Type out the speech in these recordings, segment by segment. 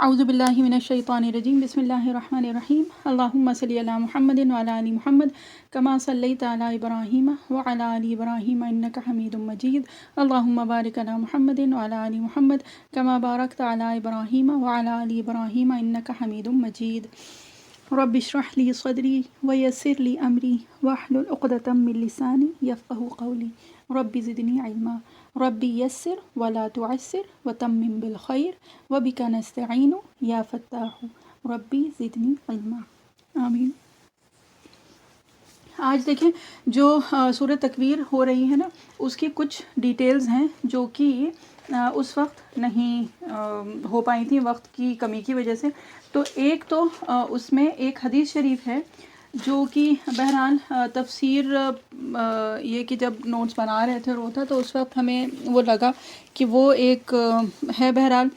اعوذ باللہ من الشیطان الرجیم بسم اللہ الرحمن الرحیم اللہم صلی علی محمد وعلی آل محمد کما صلیت علی ابراہیم وعلی آل ابراہیم انک حمید مجید اللہم بارک علی محمد وعلی آل محمد کما بارکت علی ابراہیم وعلی آل ابراہیم انک حمید مجید رب اشرح لی صدری ویسر لی امری واحلل عقدۃ من لسانی یفقہوا قولی رب زدنی علما ربی یسر ولا تعسر وتمم بالخیر وبک نستعین یا فتاح ربی زدنی علما آمین۔ آج دیکھیں جو سورہ تکویر ہو رہی ہے نا، اس کی کچھ ڈیٹیلز ہیں جو کہ اس وقت نہیں ہو پائی تھیں وقت کی کمی کی وجہ سے۔ تو ایک تو اس میں ایک حدیث شریف ہے جو کہ بہرحال تفسیر یہ کہ جب نوٹس بنا رہے تھے روتا تو اس وقت ہمیں وہ لگا کہ وہ ایک ہے بہرحال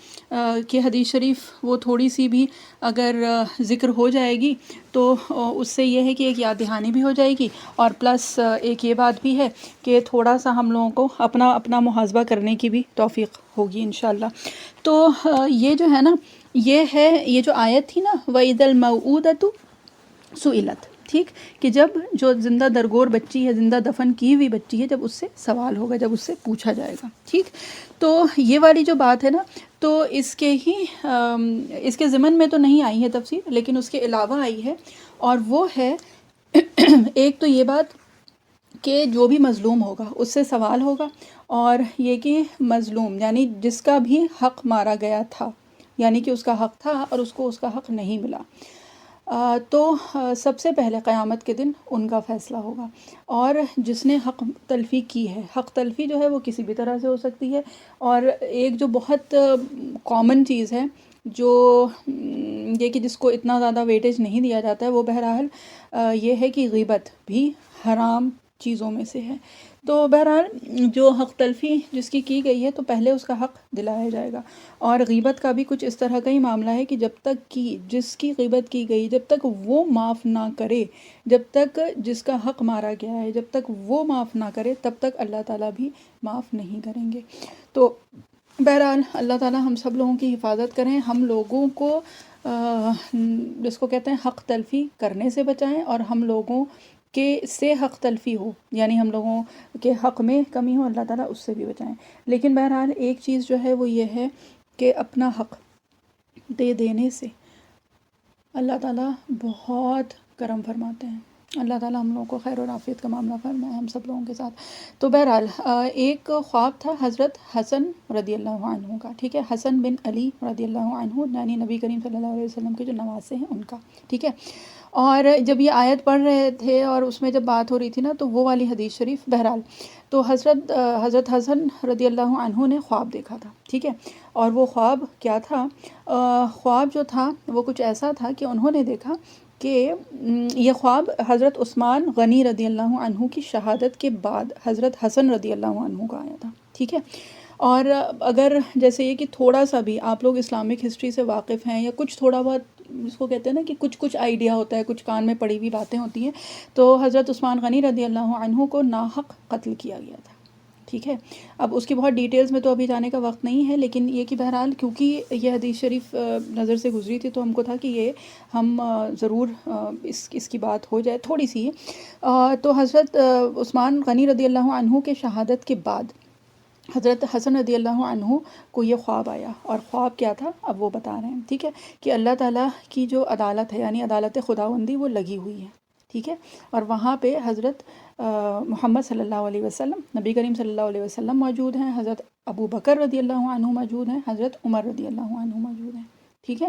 کہ حدیث شریف وہ تھوڑی سی بھی اگر ذکر ہو جائے گی تو اس سے یہ ہے کہ ایک یاد دہانی بھی ہو جائے گی، اور پلس ایک یہ بات بھی ہے کہ تھوڑا سا ہم لوگوں کو اپنا محاسبہ کرنے کی بھی توفیق ہوگی انشاءاللہ۔ تو یہ جو ہے نا، یہ جو آیت تھی نا وَإِذَا الْمَوْءُودَةُ سئلت، ٹھیک، کہ جب جو زندہ درگور بچی ہے، زندہ دفن کی ہوئی بچی ہے، جب اس سے سوال ہوگا، جب اس سے پوچھا جائے گا، ٹھیک۔ تو یہ والی جو بات ہے نا، تو اس کے ضمن میں تو نہیں آئی ہے تفسیر، لیکن اس کے علاوہ آئی ہے، اور وہ ہے ایک تو یہ بات کہ جو بھی مظلوم ہوگا اس سے سوال ہوگا، اور یہ کہ مظلوم یعنی جس کا بھی حق مارا گیا تھا، یعنی کہ اس کا حق تھا اور اس کو اس کا حق نہیں ملا، تو سب سے پہلے قیامت کے دن ان کا فیصلہ ہوگا۔ اور جس نے حق تلفی کی ہے، حق تلفی جو ہے وہ کسی بھی طرح سے ہو سکتی ہے، اور ایک جو بہت کامن چیز ہے جو یہ کہ جس کو اتنا زیادہ ویٹیج نہیں دیا جاتا ہے، وہ بہرحال یہ ہے کہ غیبت بھی حرام چیزوں میں سے ہے۔ تو بہرحال جو حق تلفی جس کی گئی ہے تو پہلے اس کا حق دلایا جائے گا، اور غیبت کا بھی کچھ اس طرح کا ہی معاملہ ہے کہ جب تک کہ جس کی غیبت کی گئی جب تک وہ معاف نہ کرے، جب تک جس کا حق مارا گیا ہے جب تک وہ معاف نہ کرے، تب تک اللہ تعالیٰ بھی معاف نہیں کریں گے۔ تو بہرحال اللہ تعالیٰ ہم سب لوگوں کی حفاظت کریں، ہم لوگوں کو جس کو کہتے ہیں حق تلفی کرنے سے بچائیں، اور ہم لوگوں کے سے حق تلفی ہو یعنی ہم لوگوں کے حق میں کمی ہو، اللہ تعالیٰ اس سے بھی بچائیں۔ لیکن بہرحال ایک چیز جو ہے وہ یہ ہے کہ اپنا حق دے دینے سے اللہ تعالیٰ بہت کرم فرماتے ہیں۔ اللہ تعالیٰ ہم لوگوں کو خیر و عافیت کا معاملہ فرمائے ہم سب لوگوں کے ساتھ۔ تو بہرحال ایک خواب تھا حضرت حسن رضی اللہ عنہ کا، ٹھیک ہے، حسن بن علی رضی اللہ عنہ، یعنی نبی کریم صلی اللہ علیہ وسلم کے جو نواسے ہیں ان کا، ٹھیک ہے۔ اور جب یہ آیت پڑھ رہے تھے اور اس میں جب بات ہو رہی تھی نا، تو وہ والی حدیث شریف بہرحال تو حضرت حسن رضی اللہ عنہ نے خواب دیکھا تھا، ٹھیک ہے۔ اور وہ خواب کیا تھا؟ خواب جو تھا وہ کچھ ایسا تھا کہ انہوں نے دیکھا کہ یہ خواب حضرت عثمان غنی رضی اللہ عنہ کی شہادت کے بعد حضرت حسن رضی اللہ عنہ کا آیا تھا، ٹھیک ہے۔ اور اگر جیسے یہ کہ تھوڑا سا بھی آپ لوگ اسلامک ہسٹری سے واقف ہیں، یا کچھ تھوڑا بہت جس کو کہتے ہیں نا کہ کچھ آئیڈیا ہوتا ہے، کچھ کان میں پڑی ہوئی باتیں ہوتی ہیں، تو حضرت عثمان غنی رضی اللہ عنہ کو ناحق قتل کیا گیا تھا، ٹھیک ہے۔ اب اس کی بہت ڈیٹیلز میں تو ابھی جانے کا وقت نہیں ہے، لیکن یہ کہ بہرحال کیونکہ یہ حدیث شریف نظر سے گزری تھی تو ہم کو تھا کہ یہ ہم ضرور اس کی بات ہو جائے تھوڑی سی۔ تو حضرت عثمان غنی رضی اللہ عنہ کے شہادت کے بعد حضرت حسن رضی اللہ عنہ کو یہ خواب آیا، اور خواب کیا تھا اب وہ بتا رہے ہیں، ٹھیک ہے، کہ اللہ تعالیٰ کی جو عدالت ہے یعنی عدالت خداوندی وہ لگی ہوئی ہے، ٹھیک ہے، اور وہاں پہ حضرت محمد صلی اللہ علیہ وسلم، نبی کریم صلی اللہ علیہ وسلم موجود ہیں، حضرت ابو بکر رضی اللہ عنہ موجود ہیں، حضرت عمر رضی اللہ عنہ موجود ہیں، ٹھیک ہے۔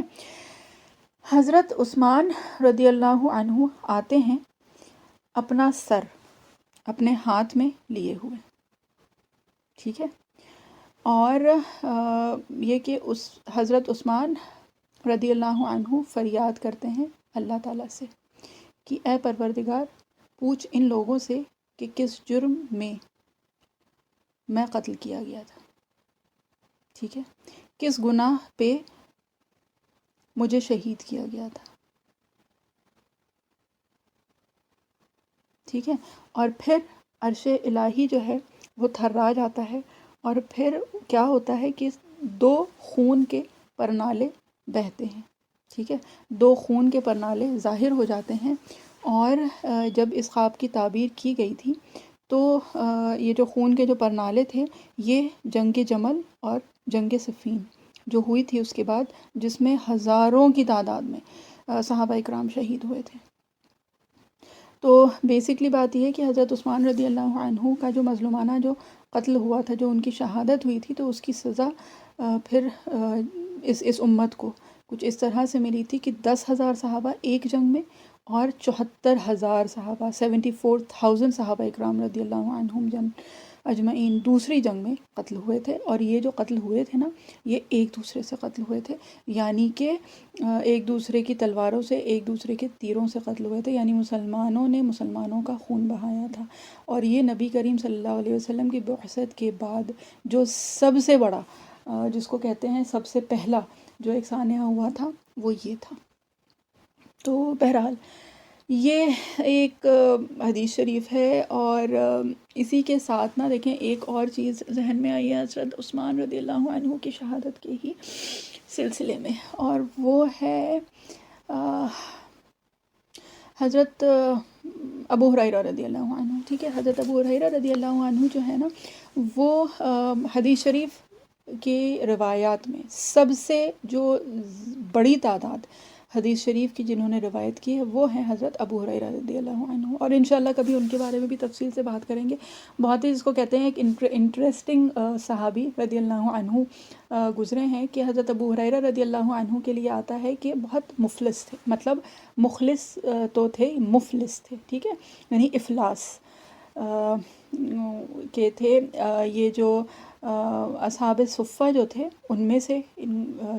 حضرت عثمان رضی اللہ عنہ آتے ہیں اپنا سر اپنے ہاتھ میں لیے ہوئے، ٹھیک ہے، اور یہ کہ اس حضرت عثمان رضی اللہ عنہ فریاد کرتے ہیں اللہ تعالیٰ سے کہ اے پروردگار، پوچھ ان لوگوں سے کہ کس جرم میں قتل کیا گیا تھا، ٹھیک ہے، کس گناہ پہ مجھے شہید کیا گیا تھا، ٹھیک ہے۔ اور پھر عرش الہی جو ہے وہ تھرا جاتا ہے، اور پھر کیا ہوتا ہے کہ دو خون کے پرنالے بہتے ہیں، ٹھیک ہے، 2 خون کے پرنالے ظاہر ہو جاتے ہیں۔ اور جب اس خواب کی تعبیر کی گئی تھی تو یہ جو خون کے جو پرنالے تھے یہ جنگ جمل اور جنگ صفین جو ہوئی تھی اس کے بعد، جس میں ہزاروں کی تعداد میں صحابہ اکرام شہید ہوئے تھے۔ تو بیسکلی بات یہ ہے کہ حضرت عثمان رضی اللہ عنہ کا جو مظلومانہ جو قتل ہوا تھا، جو ان کی شہادت ہوئی تھی، تو اس کی سزا پھر اس امت کو کچھ اس طرح سے ملی تھی کہ 10,000 صحابہ ایک جنگ میں اور 74,000 صحابہ 74,000 صحابہ اکرام رضی اللہ عنہم اجمعین دوسری جنگ میں قتل ہوئے تھے۔ اور یہ جو قتل ہوئے تھے نا، یہ ایک دوسرے سے قتل ہوئے تھے، یعنی کہ ایک دوسرے کی تلواروں سے، ایک دوسرے کے تیروں سے قتل ہوئے تھے، یعنی مسلمانوں نے مسلمانوں کا خون بہایا تھا۔ اور یہ نبی کریم صلی اللہ علیہ وسلم کی بعثت کے بعد جو سب سے بڑا جس کو کہتے ہیں سب سے پہلا جو ایک سانحہ ہوا تھا وہ یہ تھا۔ تو بہرحال یہ ایک حدیث شریف ہے، اور اسی کے ساتھ نا دیکھیں ایک اور چیز ذہن میں آئی ہے حضرت عثمان رضی اللہ عنہ کی شہادت کے ہی سلسلے میں، اور وہ ہے حضرت ابو ہریرہ رضی اللہ عنہ، ٹھیک ہے۔ حضرت ابو ہریرہ رضی اللہ عنہ جو ہے نا، وہ حدیث شریف کی روایات میں سب سے جو بڑی تعداد حدیث شریف کی جنہوں نے روایت کی ہے وہ ہیں حضرت ابو ہریرہ رضی اللہ عنہ، اور انشاءاللہ کبھی ان کے بارے میں بھی تفصیل سے بات کریں گے۔ بہت ہی جس کو کہتے ہیں ایک انٹرسٹنگ صحابی رضی اللہ عنہ گزرے ہیں، کہ حضرت ابو ہریرہ رضی اللہ عنہ کے لیے آتا ہے کہ بہت مفلس تھے، مطلب مخلص تو تھے، مفلس تھے، ٹھیک ہے، یعنی افلاس کے تھے۔ یہ جو اصحاب صفہ جو تھے ان میں سے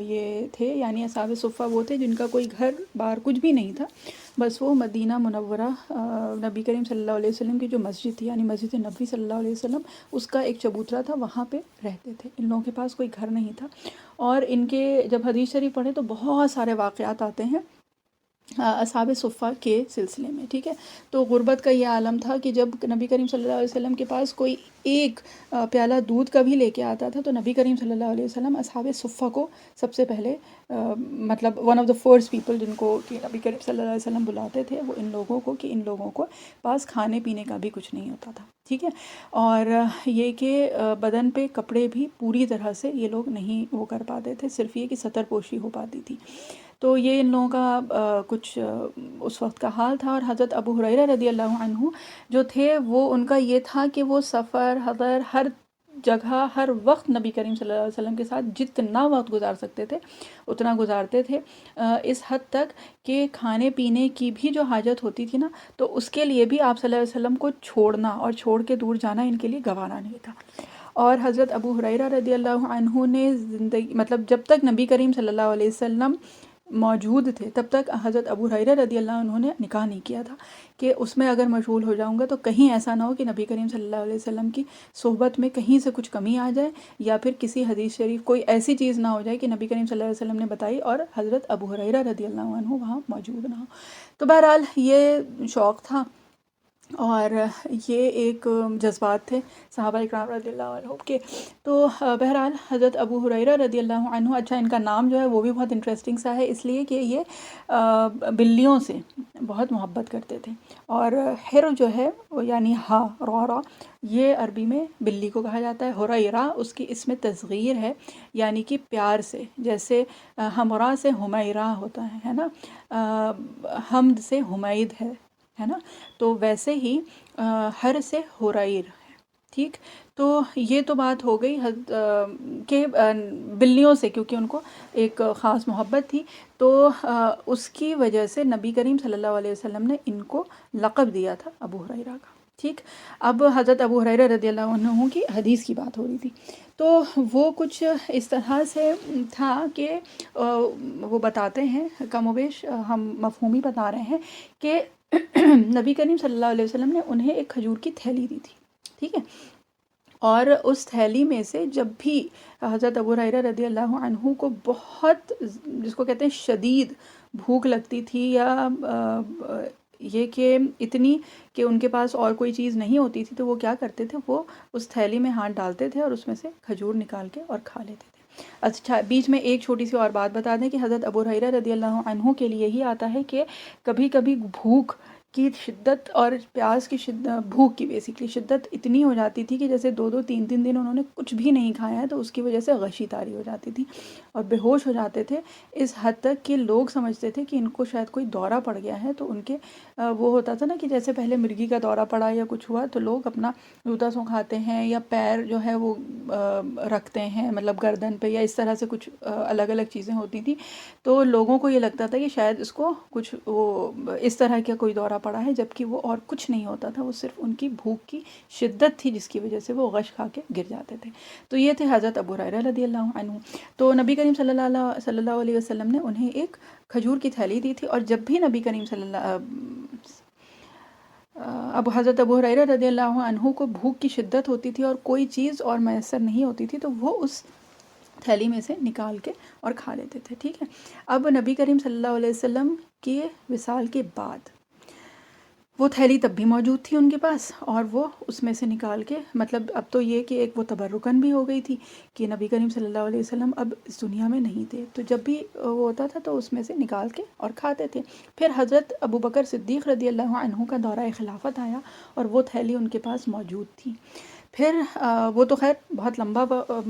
یہ تھے، یعنی اصحاب صفہ وہ تھے جن کا کوئی گھر بار کچھ بھی نہیں تھا، بس وہ مدینہ منورہ نبی کریم صلی اللہ علیہ وسلم کی جو مسجد تھی، یعنی مسجد نبوی صلی اللہ علیہ وسلم، اس کا ایک چبوترا تھا، وہاں پہ رہتے تھے۔ ان لوگوں کے پاس کوئی گھر نہیں تھا، اور ان کے جب حدیث شریف پڑھے تو بہت سارے واقعات آتے ہیں اصحاب صفہ کے سلسلے میں، ٹھیک ہے۔ تو غربت کا یہ عالم تھا کہ جب نبی کریم صلی اللہ علیہ وسلم کے پاس کوئی ایک پیالہ دودھ کا بھی لے کے آتا تھا تو نبی کریم صلی اللہ علیہ وسلم اصحاب صفہ کو سب سے پہلے مطلب one of the first people جن کو کہ نبی کریم صلی اللہ علیہ وسلم بلاتے تھے، وہ ان لوگوں کو، کہ ان لوگوں کو پاس کھانے پینے کا بھی کچھ نہیں ہوتا تھا، ٹھیک ہے۔ اور یہ کہ بدن پہ کپڑے بھی پوری طرح سے یہ لوگ نہیں وہ کر پاتے تھے، صرف یہ کہ ستر پوشی ہو پاتی تھی۔ تو یہ ان لوگوں کا کچھ اس وقت کا حال تھا۔ اور حضرت ابو ہریرہ رضی اللہ عنہ جو تھے وہ ان کا یہ تھا کہ وہ سفر حضر ہر جگہ ہر وقت نبی کریم صلی اللہ علیہ وسلم کے ساتھ جتنا وقت گزار سکتے تھے اتنا گزارتے تھے، اس حد تک کہ کھانے پینے کی بھی جو حاجت ہوتی تھی نا، تو اس کے لیے بھی آپ صلی اللہ علیہ وسلم کو چھوڑنا اور چھوڑ کے دور جانا ان کے لیے گوارا نہیں تھا۔ اور حضرت ابو ہریرہ رضی اللہ عنہ نے زندگی مطلب جب تک نبی کریم صلی اللہ علیہ وسلم موجود تھے تب تک حضرت ابو ہریرہ رضی اللہ عنہ نے نکاح نہیں کیا تھا، کہ اس میں اگر مشغول ہو جاؤں گا تو کہیں ایسا نہ ہو کہ نبی کریم صلی اللہ علیہ وسلم کی صحبت میں کہیں سے کچھ کمی آ جائے، یا پھر کسی حدیث شریف کوئی ایسی چیز نہ ہو جائے کہ نبی کریم صلی اللہ علیہ وسلم نے بتائی اور حضرت ابو ہریرہ رضی اللہ عنہ وہاں موجود نہ ہو۔ تو بہرحال یہ شوق تھا، اور یہ ایک جذبات تھے صحابہ اکرام رضی اللہ عنہ کے۔ تو بہرحال حضرت ابو ہریرہ رضی اللہ عنہ، اچھا ان کا نام جو ہے وہ بھی بہت انٹرسٹنگ سا ہے، اس لیے کہ یہ بلیوں سے بہت محبت کرتے تھے، اور ہر جو ہے یعنی ہا را یہ عربی میں بلی کو کہا جاتا ہے، ہریرہ اس کی اس میں تصغیر ہے، یعنی کہ پیار سے، جیسے ہمراہ سے ہمیرہ ہوتا ہے نا، حمد سے حمید ہے نا، تو ویسے ہی ہر سے ہریر ہے، ٹھیک۔ تو یہ تو بات ہو گئی کہ بلیوں سے کیونکہ ان کو ایک خاص محبت تھی، تو اس کی وجہ سے نبی کریم صلی اللہ علیہ وسلم نے ان کو لقب دیا تھا ابو ہریرہ کا، ٹھیک۔ اب حضرت ابو ہریرہ رضی اللہ عنہ کی حدیث کی بات ہو رہی تھی، تو وہ کچھ اس طرح سے تھا کہ وہ بتاتے ہیں، کم و بیش ہم مفہومی بتا رہے ہیں، کہ نبی کریم صلی اللہ علیہ وسلم نے انہیں ایک کھجور کی تھیلی دی تھی، ٹھیک ہے، اور اس تھیلی میں سے جب بھی حضرت ابو ہریرہ رضی اللہ عنہ کو بہت جس کو کہتے ہیں شدید بھوک لگتی تھی، یا یہ کہ اتنی کہ ان کے پاس اور کوئی چیز نہیں ہوتی تھی، تو وہ کیا کرتے تھے، وہ اس تھیلی میں ہاتھ ڈالتے تھے اور اس میں سے کھجور نکال کے اور کھا لیتے تھے۔ اچھا بیچ میں ایک چھوٹی سی اور بات بتا دیں کہ حضرت ابو ہریرہ رضی اللہ عنہ کے لیے یہی آتا ہے کہ کبھی کبھی بھوک کی شدت اور پیاس کی شدت، بھوک کی بیسیکلی شدت اتنی ہو جاتی تھی کہ جیسے 2 2 3 3 دن انہوں نے کچھ بھی نہیں کھایا ہے، تو اس کی وجہ سے غشی طاری ہو جاتی تھی اور بے ہوش ہو جاتے تھے، اس حد تک کہ لوگ سمجھتے تھے کہ ان کو شاید کوئی دورہ پڑ گیا ہے۔ تو ان کے وہ ہوتا تھا نا کہ جیسے پہلے مرغی کا دورہ پڑا یا کچھ ہوا تو لوگ اپنا جوتا سو کھاتے ہیں یا پیر جو ہے وہ رکھتے ہیں مطلب گردن پہ، یا اس طرح سے کچھ الگ الگ چیزیں ہوتی تھیں، تو لوگوں کو یہ لگتا تھا کہ شاید اس کو کچھ وہ اس طرح کا کوئی دورہ پڑا ہے، جبکہ وہ اور کچھ نہیں ہوتا تھا، وہ صرف ان کی بھوک کی شدت تھی جس کی وجہ سے وہ غش کھا کے گر جاتے تھے۔ تو یہ تھے حضرت ابو ہریرہ رضی اللہ عنہ۔ تو نبی کریم صلی اللہ علیہ وسلم نے انہیں ایک کھجور کی تھیلی دی تھی، اور جب بھی نبی کریم حضرت ابو ہریرہ رضی اللہ عنہ کو بھوک کی شدت ہوتی تھی اور کوئی چیز اور میسر نہیں ہوتی تھی، تو وہ اس تھیلی میں سے نکال کے اور کھا لیتے تھے، ٹھیک ہے۔ اب نبی کریم صلی اللہ علیہ وسلم کے وصال کے بعد وہ تھیلی تب بھی موجود تھی ان کے پاس، اور وہ اس میں سے نکال کے، مطلب اب تو یہ کہ ایک وہ تبرکن بھی ہو گئی تھی کہ نبی کریم صلی اللہ علیہ وسلم اب اس دنیا میں نہیں تھے، تو جب بھی وہ ہوتا تھا تو اس میں سے نکال کے اور کھاتے تھے۔ پھر حضرت ابو بکر صدیق رضی اللہ عنہ کا دورہ خلافت آیا اور وہ تھیلی ان کے پاس موجود تھی۔ پھر وہ تو خیر بہت لمبا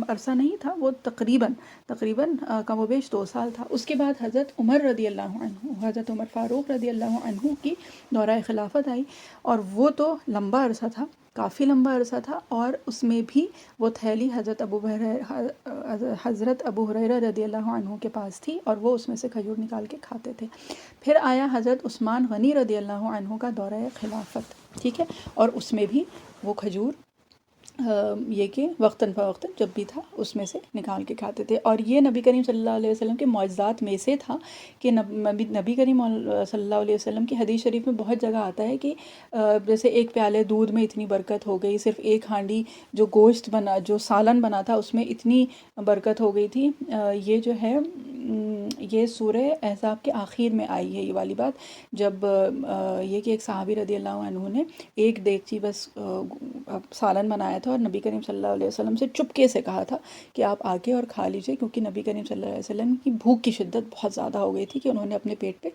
عرصہ نہیں تھا، وہ تقریباً کم و بیش 2 سال تھا۔ اس کے بعد حضرت عمر رضی اللہ عنہ، حضرت عمر فاروق رضی اللہ عنہ کی دورہ خلافت آئی، اور وہ تو لمبا عرصہ تھا، کافی لمبا عرصہ تھا، اور اس میں بھی وہ تھیلی حضرت ابو ہریرہ رضی اللہ عنہ کے پاس تھی، اور وہ اس میں سے کھجور نکال کے کھاتے تھے۔ پھر آیا حضرت عثمان غنی رضی اللہ عنہ کا دورہ خلافت، ٹھیک ہے، اور اس میں بھی وہ کھجور یہ کہ وقتاً فوقتاً جب بھی تھا اس میں سے نکال کے کھاتے تھے۔ اور یہ نبی کریم صلی اللہ علیہ وسلم کے معجزات میں سے تھا کہ نبی کریم صلی اللہ علیہ وسلم کی حدیث شریف میں بہت جگہ آتا ہے کہ جیسے ایک پیالے دودھ میں اتنی برکت ہو گئی، صرف ایک ہانڈی جو گوشت بنا، جو سالن بنا تھا اس میں اتنی برکت ہو گئی تھی۔ یہ جو ہے یہ سورہ احزاب کے آخر میں آئی ہے یہ والی بات، جب یہ کہ ایک صحابی رضی اللہ عنہ نے ایک دیگچی بس سالن بنایا تھا اور نبی کریم صلی اللہ علیہ وسلم سے چپکے سے کہا تھا کہ آپ آ کے اور کھا لیجئے، کیونکہ نبی کریم صلی اللہ علیہ وسلم کی بھوک کی شدت بہت زیادہ ہو گئی تھی کہ انہوں نے اپنے پیٹ پہ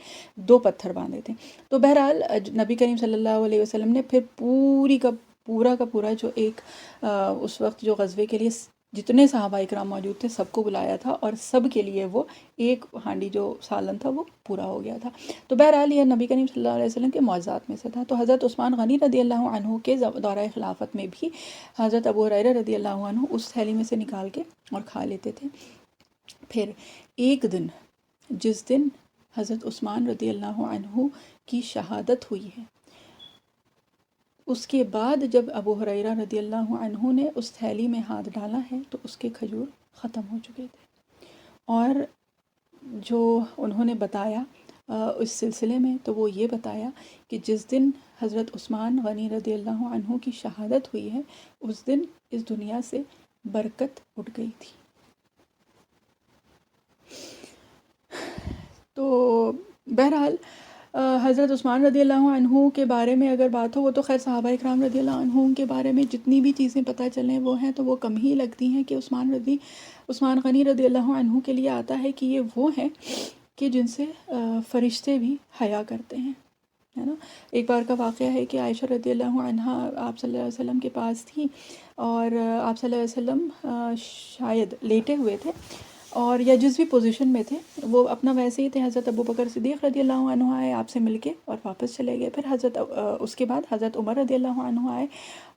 2 پتھر باندھے تھے۔ تو بہرحال نبی کریم صلی اللہ علیہ وسلم نے پھر پورا کا پورا جو ایک اس وقت جو غزوے کے لیے جتنے صحابہ اکرام موجود تھے سب کو بلایا تھا، اور سب کے لیے وہ ایک ہانڈی جو سالن تھا وہ پورا ہو گیا تھا۔ تو بہرحال یہ نبی کریم صلی اللہ علیہ وسلم کے معجزات میں سے تھا۔ تو حضرت عثمان غنی رضی اللہ عنہ کے دورہ خلافت میں بھی حضرت ابو ہریرہ رضی اللہ عنہ اس تھیلی میں سے نکال کے اور کھا لیتے تھے۔ پھر ایک دن، جس دن حضرت عثمان رضی اللہ عنہ کی شہادت ہوئی ہے، اس کے بعد جب ابو ہریرہ رضی اللہ عنہ نے اس تھیلی میں ہاتھ ڈالا ہے تو اس کے کھجور ختم ہو چکے تھے، اور جو انہوں نے بتایا اس سلسلے میں تو وہ یہ بتایا کہ جس دن حضرت عثمان غنی رضی اللہ عنہ کی شہادت ہوئی ہے اس دن اس دنیا سے برکت اٹھ گئی تھی۔ تو بہرحال حضرت عثمان رضی اللہ عنہ کے بارے میں اگر بات ہو، وہ تو خیر صحابہ اکرام رضی اللہ عنہ کے بارے میں جتنی بھی چیزیں پتہ چلیں وہ ہیں تو وہ کم ہی لگتی ہیں کہ عثمان غنی رضی اللہ عنہ کے لیے آتا ہے کہ یہ وہ ہیں کہ جن سے فرشتے بھی حیا کرتے ہیں، ہے نا۔ ایک بار کا واقعہ ہے کہ عائشہ رضی اللہ عنہا آپ صلی اللہ علیہ وسلم کے پاس تھی، اور آپ صلی اللہ علیہ وسلم شاید لیٹے ہوئے تھے اور یا جس بھی پوزیشن میں تھے وہ اپنا ویسے ہی تھے۔ حضرت ابو بکر صدیق رضی اللہ عنہ آئے، آپ سے مل کے اور واپس چلے گئے۔ پھر اس کے بعد حضرت عمر رضی اللہ عنہ آئے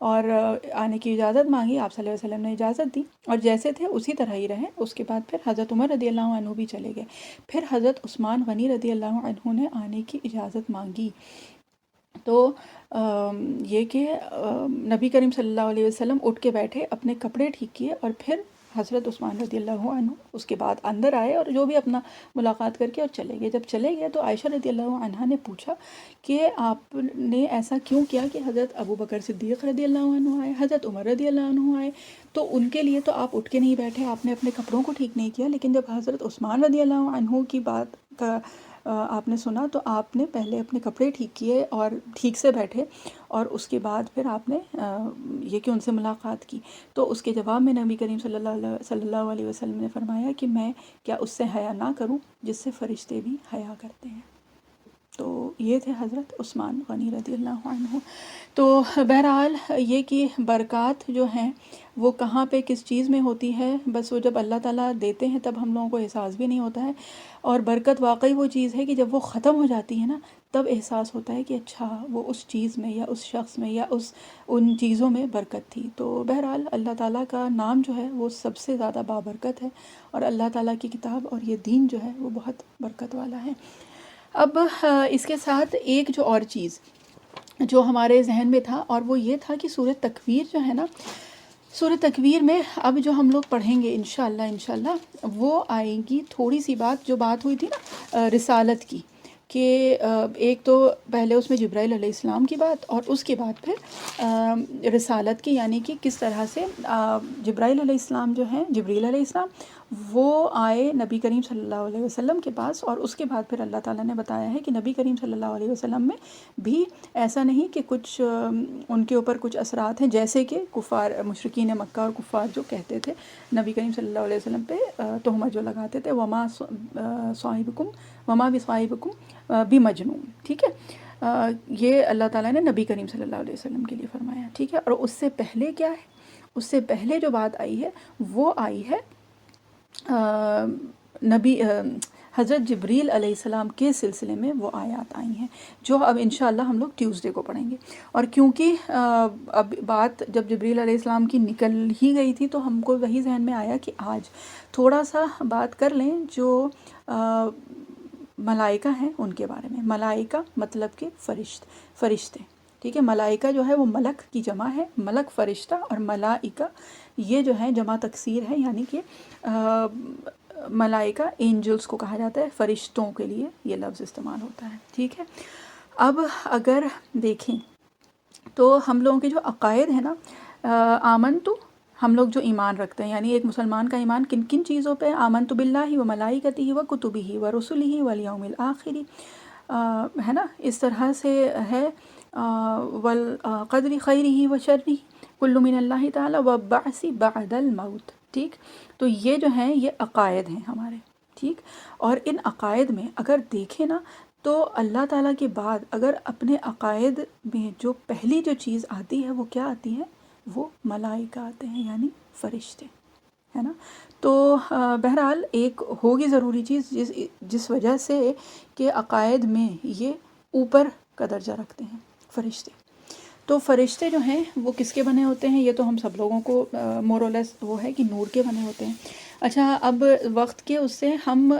اور آنے کی اجازت مانگی، آپ صلی اللہ علیہ وسلم نے اجازت دی، اور جیسے تھے اسی طرح ہی رہے۔ اس کے بعد پھر حضرت عمر رضی اللہ عنہ بھی چلے گئے۔ پھر حضرت عثمان غنی رضی اللہ عنہ نے آنے کی اجازت مانگی، تو یہ کہ نبی کریم صلی اللہ علیہ وسلم اٹھ کے بیٹھے، اپنے کپڑے ٹھیک کیے، اور پھر حضرت عثمان رضی اللہ عنہ اس کے بعد اندر آئے اور جو بھی اپنا ملاقات کر کے اور چلے گئے۔ جب چلے گئے تو عائشہ رضی اللہ عنہا نے پوچھا کہ آپ نے ایسا کیوں کیا کہ حضرت ابو بکر صدیق رضی اللہ عنہ آئے، حضرت عمر رضی اللہ عنہ آئے، تو ان کے لیے تو آپ اٹھ کے نہیں بیٹھے، آپ نے اپنے کپڑوں کو ٹھیک نہیں کیا، لیکن جب حضرت عثمان رضی اللہ عنہ کی بات کا آپ نے سنا تو آپ نے پہلے اپنے کپڑے ٹھیک کیے اور ٹھیک سے بیٹھے، اور اس کے بعد پھر آپ نے یہ کہ ان سے ملاقات کی۔ تو اس کے جواب میں نبی کریم صلی اللہ علیہ وسلم نے فرمایا کہ میں کیا اس سے حیا نہ کروں جس سے فرشتے بھی حیا کرتے ہیں۔ تو یہ تھے حضرت عثمان غنی رضی اللہ عنہ۔ تو بہرحال یہ کہ برکات جو ہیں وہ کہاں پہ کس چیز میں ہوتی ہے، بس وہ جب اللہ تعالیٰ دیتے ہیں تب ہم لوگوں کو احساس بھی نہیں ہوتا ہے، اور برکت واقعی وہ چیز ہے کہ جب وہ ختم ہو جاتی ہے نا تب احساس ہوتا ہے کہ اچھا وہ اس چیز میں یا اس شخص میں یا ان چیزوں میں برکت تھی۔ تو بہرحال اللہ تعالیٰ کا نام جو ہے وہ سب سے زیادہ بابرکت ہے، اور اللہ تعالیٰ کی کتاب اور یہ دین جو ہے وہ بہت برکت والا ہے۔ اب اس کے ساتھ ایک جو اور چیز جو ہمارے ذہن میں تھا، اور وہ یہ تھا کہ سورہ تکویر جو ہے نا، سورہ تکویر میں اب جو ہم لوگ پڑھیں گے انشاءاللہ وہ آئے گی تھوڑی سی بات جو بات ہوئی تھی نا رسالت کی، کہ ایک تو پہلے اس میں جبرائیل علیہ السلام کی بات، اور اس کے بعد پھر رسالت کی، یعنی کہ کس طرح سے جبرائیل علیہ السلام جو ہیں، جبریل علیہ السلام وہ آئے نبی کریم صلی اللہ علیہ وسلم کے پاس، اور اس کے بعد پھر اللہ تعالیٰ نے بتایا ہے کہ نبی کریم صلی اللہ علیہ وسلم میں بھی ایسا نہیں کہ کچھ ان کے اوپر کچھ اثرات ہیں، جیسے کہ کفار مشرکین مکہ اور کفار جو کہتے تھے نبی کریم صلی اللہ علیہ وسلم پہ تہمت جو لگاتے تھے، وما بصاحبکم بمجنون، ٹھیک ہے، یہ اللہ تعالیٰ نے نبی کریم صلی اللہ علیہ وسلم کے لیے فرمایا، ٹھیک ہے۔ اور اس سے پہلے کیا ہے، اس سے پہلے جو بات آئی ہے وہ آئی ہے نبی حضرت جبریل علیہ السلام کے سلسلے میں وہ آیات آئی ہیں، جو اب انشاءاللہ ہم لوگ ٹیوزڈے کو پڑھیں گے۔ اور کیونکہ اب بات جب جبریل علیہ السلام کی نکل ہی گئی تھی تو ہم کو وہی ذہن میں آیا کہ آج تھوڑا سا بات کر لیں جو ملائکہ ہیں ان کے بارے میں۔ ملائکہ مطلب کہ فرشتے، ٹھیک ہے۔ ملائکہ جو ہے وہ ملک کی جمع ہے، ملک فرشتہ، اور ملائکہ یہ جو ہے جمع تکسیر ہے، یعنی کہ ملائکہ اینجلز کو کہا جاتا ہے، فرشتوں کے لیے یہ لفظ استعمال ہوتا ہے، ٹھیک ہے۔ اب اگر دیکھیں تو ہم لوگوں کے جو عقائد ہیں نا، آمنتو، ہم لوگ جو ایمان رکھتے ہیں، یعنی ایک مسلمان کا ایمان کن کن چیزوں پہ، آمنتو باللہ و ملائکتہ و کتبہ و رسلہ والیوم الآخر، ہے نا، اس طرح سے ہے، والقدر خیرہ و شرہ کل من اللہ تعالی وبعث بعد الموت، ٹھیک۔ تو یہ جو ہیں یہ عقائد ہیں ہمارے، ٹھیک۔ اور ان عقائد میں اگر دیکھیں نا تو اللہ تعالیٰ کے بعد اگر اپنے عقائد میں جو پہلی جو چیز آتی ہے وہ کیا آتی ہے، وہ ملائکہ آتے ہیں، یعنی فرشتے، ہے نا۔ تو بہرحال ایک ہوگی ضروری چیز جس وجہ سے کہ عقائد میں یہ اوپر کا درجہ رکھتے ہیں فرشتے۔ تو فرشتے جو ہیں وہ کس کے بنے ہوتے ہیں، یہ تو ہم سب لوگوں کو مور اور لیس وہ ہے کہ نور کے بنے ہوتے ہیں۔ اچھا، اب وقت کے اس سے ہم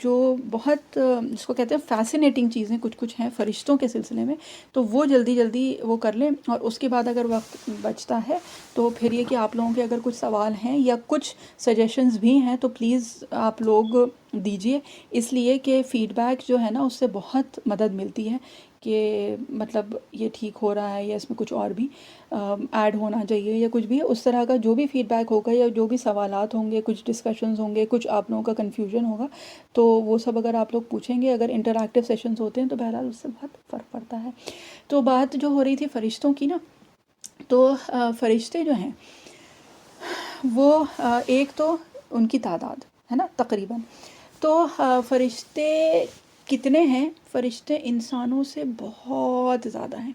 جو بہت جس کو کہتے ہیں فیسینیٹنگ چیزیں کچھ ہیں فرشتوں کے سلسلے میں، تو وہ جلدی وہ کر لیں، اور اس کے بعد اگر وقت بچتا ہے تو پھر یہ کہ آپ لوگوں کے اگر کچھ سوال ہیں یا کچھ سجیشنز بھی ہیں تو پلیز آپ لوگ دیجئے، اس لیے کہ فیڈ بیک جو ہے نا اس سے بہت مدد ملتی ہے کہ مطلب یہ ٹھیک ہو رہا ہے یا اس میں کچھ اور بھی ایڈ ہونا چاہیے یا کچھ بھی اس طرح کا جو بھی فیڈ بیک ہوگا یا جو بھی سوالات ہوں گے، کچھ ڈسکشنز ہوں گے، کچھ آپ لوگوں کا کنفیوژن ہوگا، تو وہ سب اگر آپ لوگ پوچھیں گے، اگر انٹریکٹیو سیشنز ہوتے ہیں تو بہرحال اس سے بہت فرق پڑتا ہے۔ تو بات جو ہو رہی تھی فرشتوں کی نا، تو فرشتے جو ہیں وہ ایک تو ان کی تعداد ہے نا تقریباً، تو فرشتے کتنے ہیں، فرشتے انسانوں سے بہت زیادہ ہیں،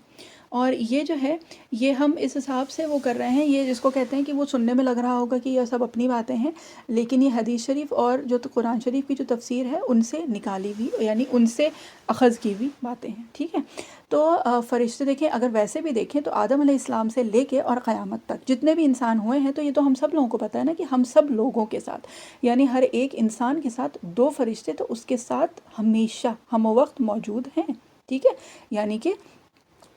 اور یہ جو ہے یہ ہم اس حساب سے وہ کر رہے ہیں، یہ جس کو کہتے ہیں کہ وہ سننے میں لگ رہا ہوگا کہ یہ سب اپنی باتیں ہیں، لیکن یہ حدیث شریف اور جو قرآن شریف کی جو تفسیر ہے ان سے نکالی ہوئی، یعنی ان سے اخذ کی ہوئی باتیں ہیں، ٹھیک ہے۔ تو فرشتے دیکھیں، اگر ویسے بھی دیکھیں تو آدم علیہ السلام سے لے کے اور قیامت تک جتنے بھی انسان ہوئے ہیں، تو یہ تو ہم سب لوگوں کو پتہ ہے نا کہ ہم سب لوگوں کے ساتھ، یعنی ہر ایک انسان کے ساتھ 2 فرشتے تو اس کے ساتھ ہمیشہ ہم وقت موجود ہیں، ٹھیک ہے، یعنی کہ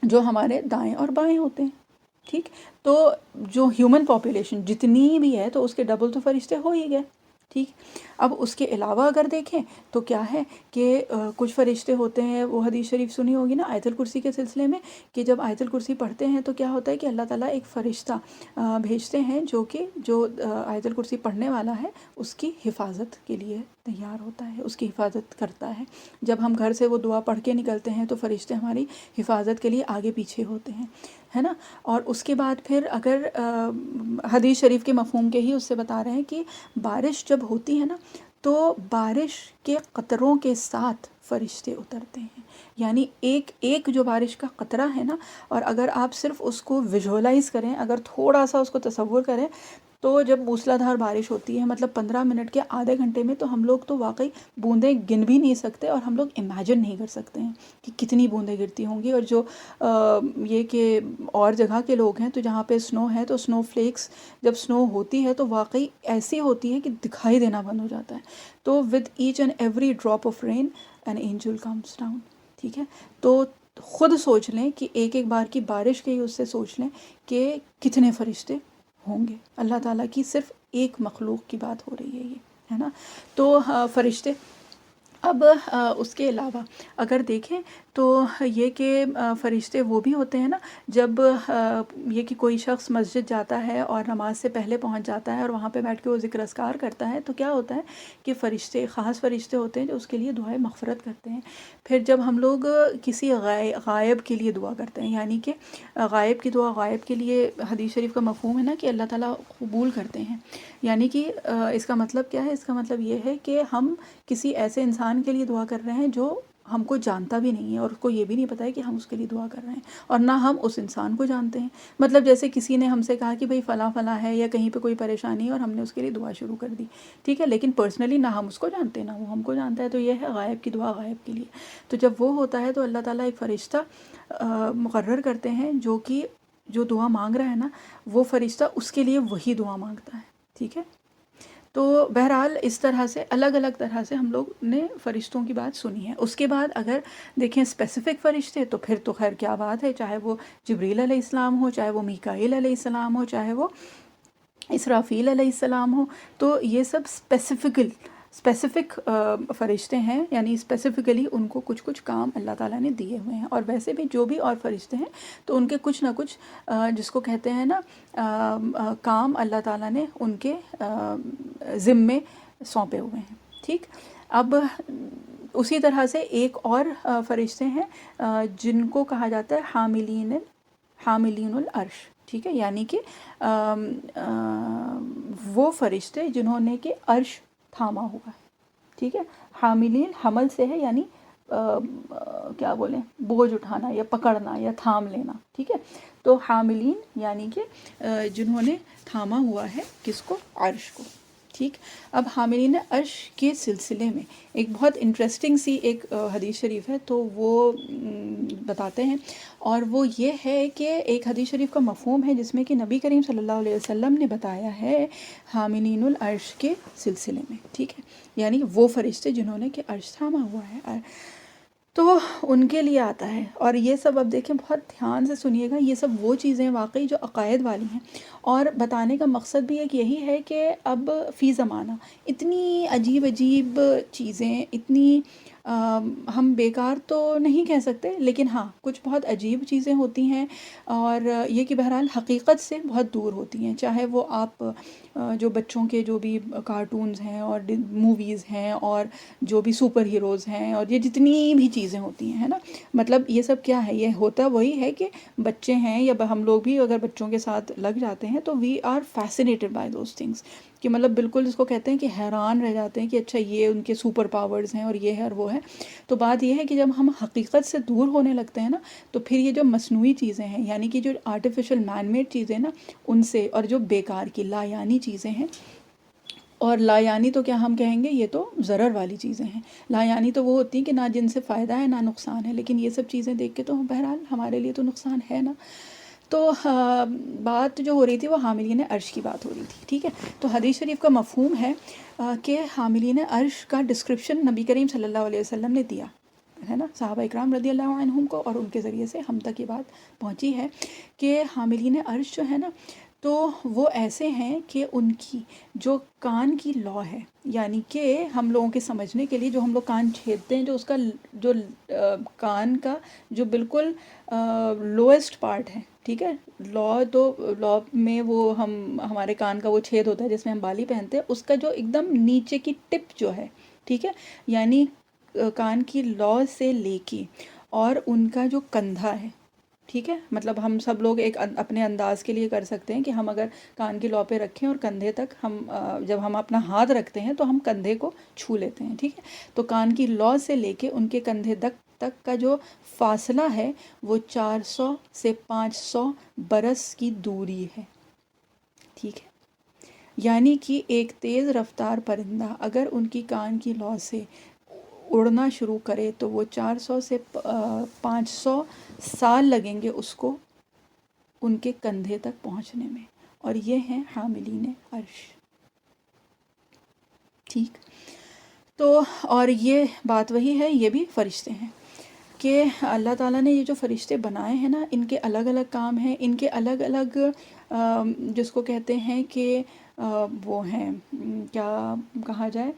جو ہمارے دائیں اور بائیں ہوتے ہیں، ٹھیک۔ تو جو ہیومن پاپولیشن جتنی بھی ہے تو اس کے ڈبل تو فرشتے ہو ہی گئے، ٹھیک۔ اب اس کے علاوہ اگر دیکھیں تو کیا ہے کہ کچھ فرشتے ہوتے ہیں، وہ حدیث شریف سنی ہوگی نا آیت الکرسی کے سلسلے میں، کہ جب آیت الکرسی پڑھتے ہیں تو کیا ہوتا ہے کہ اللہ تعالیٰ ایک فرشتہ بھیجتے ہیں جو آیت الکرسی پڑھنے والا ہے اس کی حفاظت کے لیے تیار ہوتا ہے، اس کی حفاظت کرتا ہے۔ جب ہم گھر سے وہ دعا پڑھ کے نکلتے ہیں تو فرشتے ہماری حفاظت کے لیے آگے پیچھے ہوتے ہیں، ہے نا۔ اور اس کے بعد پھر اگر حدیث شریف کے مفہوم کے ہی اس سے بتا رہے ہیں کہ بارش جب ہوتی ہے نا تو بارش کے قطروں کے ساتھ فرشتے اترتے ہیں، یعنی ایک جو بارش کا قطرہ ہے نا، اور اگر آپ صرف اس کو ویژولائز کریں، اگر تھوڑا سا اس کو تصور کریں، تو جب موسلا دھار بارش ہوتی ہے، مطلب 15 منٹ کے آدھے گھنٹے میں، تو ہم لوگ تو واقعی بوندیں گن بھی نہیں سکتے، اور ہم لوگ امیجن نہیں کر سکتے ہیں کہ کتنی بوندیں گرتی ہوں گی۔ اور جو یہ کہ اور جگہ کے لوگ ہیں تو جہاں پہ سنو ہے تو سنو فلیکس جب سنو ہوتی ہے تو واقعی ایسی ہوتی ہے کہ دکھائی دینا بند ہو جاتا ہے۔ تو with each and every drop of rain an angel comes down, ٹھیک ہے۔ تو خود سوچ لیں کہ ایک بار کی بارش کے ہی اس سے سوچ لیں کہ کتنے فرشتے ہوں گے۔ اللہ تعالیٰ کی صرف ایک مخلوق کی بات ہو رہی ہے یہ، ہے نا۔ تو فرشتے، اب اس کے علاوہ اگر دیکھیں تو یہ کہ فرشتے وہ بھی ہوتے ہیں نا، جب یہ کہ کوئی شخص مسجد جاتا ہے اور نماز سے پہلے پہنچ جاتا ہے اور وہاں پہ بیٹھ کے وہ ذکر اذکار کرتا ہے، تو کیا ہوتا ہے کہ فرشتے، خاص فرشتے ہوتے ہیں جو اس کے لیے دعائے مغفرت کرتے ہیں۔ پھر جب ہم لوگ کسی غائب کے لیے دعا کرتے ہیں، یعنی کہ غائب کی دعا، غائب کے لیے حدیث شریف کا مفہوم ہے نا کہ اللہ تعالیٰ قبول کرتے ہیں، یعنی کہ اس کا مطلب کیا ہے؟ اس کا مطلب یہ ہے کہ ہم کسی ایسے انسان کے لیے دعا کر رہے ہیں جو ہم کو جانتا بھی نہیں ہے، اور اس کو یہ بھی نہیں پتہ ہے کہ ہم اس کے لیے دعا کر رہے ہیں، اور نہ ہم اس انسان کو جانتے ہیں۔ مطلب جیسے کسی نے ہم سے کہا کہ بھئی فلاں فلاں ہے، یا کہیں پہ کوئی پریشانی ہے، اور ہم نے اس کے لیے دعا شروع کر دی، ٹھیک ہے، لیکن پرسنلی نہ ہم اس کو جانتے نہ وہ ہم کو جانتا ہے۔ تو یہ ہے غائب کی دعا غائب کے لیے۔ تو جب وہ ہوتا ہے تو اللہ تعالیٰ ایک فرشتہ مقرر کرتے ہیں جو کہ جو دعا مانگ رہا ہے نا، وہ فرشتہ اس کے لیے وہی دعا مانگتا ہے، ٹھیک ہے۔ تو بہرحال اس طرح سے الگ الگ طرح سے ہم لوگ نے فرشتوں کی بات سنی ہے۔ اس کے بعد اگر دیکھیں اسپیسیفک فرشتے، تو پھر تو خیر کیا بات ہے، چاہے وہ جبریل علیہ السلام ہو، چاہے وہ میکائیل علیہ السلام ہو، چاہے وہ اسرافیل علیہ السلام ہو، تو یہ سب اسپیسیفک فرشتے ہیں، یعنی اسپیسیفکلی ان کو کچھ کچھ کام اللہ تعالیٰ نے دیے ہوئے ہیں۔ اور ویسے بھی جو بھی اور فرشتے ہیں تو ان کے کچھ نہ کچھ جس کو کہتے ہیں نا کام اللہ تعالیٰ نے ان کے ذمے سونپے ہوئے ہیں، ٹھیک۔ اب اسی طرح سے ایک اور فرشتے ہیں جن کو کہا جاتا ہے حاملین العرش، ٹھیک ہے، یعنی کہ وہ فرشتے جنہوں نے کہ عرش تھاما ہوا ہے، ٹھیک ہے۔ حاملین حمل سے ہے، یعنی کیا بولیں، بوجھ اٹھانا یا پکڑنا یا تھام لینا، ٹھیک ہے۔ تو حاملین یعنی کہ جنہوں نے تھاما ہوا ہے کس کو؟ عرش کو، ٹھیک۔ اب حاملین عرش کے سلسلے میں ایک بہت انٹرسٹنگ سی ایک حدیث شریف ہے، تو وہ بتاتے ہیں، اور وہ یہ ہے کہ ایک حدیث شریف کا مفہوم ہے جس میں کہ نبی کریم صلی اللہ علیہ وسلم نے بتایا ہے حاملین العرش کے سلسلے میں، ٹھیک ہے، یعنی وہ فرشتے جنہوں نے کہ عرش تھاما ہوا ہے، تو ان کے لیے آتا ہے۔ اور یہ سب اب دیکھیں بہت دھیان سے سنیے گا، یہ سب وہ چیزیں واقعی جو عقائد والی ہیں، اور بتانے کا مقصد بھی ایک یہی ہے کہ اب فی زمانہ اتنی عجیب عجیب چیزیں، اتنی ہم بیکار تو نہیں کہہ سکتے، لیکن ہاں کچھ بہت عجیب چیزیں ہوتی ہیں، اور یہ کہ بہرحال حقیقت سے بہت دور ہوتی ہیں، چاہے وہ آپ جو بچوں کے جو بھی کارٹونز ہیں اور موویز ہیں اور جو بھی سپر ہیروز ہیں، اور یہ جتنی بھی چیزیں ہوتی ہیں، ہے نا، مطلب یہ سب کیا ہے، یہ ہوتا وہی ہے کہ بچے ہیں یا ہم لوگ بھی اگر بچوں کے ساتھ لگ جاتے ہیں تو we are fascinated by those things, کہ مطلب بالکل اس کو کہتے ہیں کہ حیران رہ جاتے ہیں کہ اچھا یہ ان کے سپر پاورز ہیں اور یہ ہے اور وہ ہے۔ تو بات یہ ہے کہ جب ہم حقیقت سے دور ہونے لگتے ہیں نا، تو پھر یہ جو مصنوعی چیزیں ہیں، یعنی کہ جو آرٹیفیشل مین میڈ چیزیں نا، ان سے، اور جو بیکار کی لا یعنی چیزیں ہیں، اور لا یعنی تو کیا ہم کہیں گے، یہ تو ضرر والی چیزیں ہیں، لا یعنی تو وہ ہوتی ہیں کہ نہ جن سے فائدہ ہے نہ نقصان ہے، لیکن یہ سب چیزیں دیکھ کے تو بہرحال ہمارے لیے تو نقصان ہے نا۔ تو بات جو ہو رہی تھی وہ حاملین عرش کی بات ہو رہی تھی، ٹھیک ہے۔ تو حدیث شریف کا مفہوم ہے کہ حاملین عرش کا ڈسکرپشن نبی کریم صلی اللہ علیہ وسلم نے دیا ہے نا، صحابہ اکرام رضی اللہ عنہم کو، اور ان کے ذریعے سے ہم تک یہ بات پہنچی ہے کہ حاملین عرش جو ہے نا، تو وہ ایسے ہیں کہ ان کی جو کان کی لو ہے، یعنی کہ ہم لوگوں کے سمجھنے کے لیے جو ہم لوگ کان چھیدتے ہیں، جو اس کا جو کان کا جو بالکل لوئسٹ پارٹ ہے، ٹھیک ہے، لو میں وہ ہمارے کان کا وہ چھید ہوتا ہے جس میں ہم بالی پہنتے ہیں، اس کا جو ایک دم نیچے کی ٹپ جو ہے، ٹھیک ہے، یعنی کان کی لو سے لے کے اور ان کا جو کندھا ہے، ٹھیک ہے، مطلب ہم سب لوگ ایک اپنے انداز کے لیے کر سکتے ہیں کہ ہم اگر کان کی لو پہ رکھیں اور کندھے تک ہم جب ہم اپنا ہاتھ رکھتے ہیں تو ہم کندھے کو چھو لیتے ہیں، ٹھیک ہے، تو کان کی لو سے لے کے ان کے کندھے تک کا جو فاصلہ ہے وہ 400 سے 500 برس کی دوری ہے، ٹھیک ہے، یعنی کہ ایک تیز رفتار پرندہ اگر ان کی کان کی لو سے اڑنا شروع کرے تو وہ 400 سے 500 سال لگیں گے اس کو ان کے کندھے تک پہنچنے میں، اور یہ ہیں حاملین عرش، ٹھیک، تو اور یہ بات وہی ہے، یہ بھی فرشتے ہیں کہ اللہ تعالیٰ نے یہ جو فرشتے بنائے ہیں نا، ان کے الگ الگ کام ہیں، ان کے الگ الگ جس کو کہتے ہیں کہ وہ ہیں، کیا کہا جائے،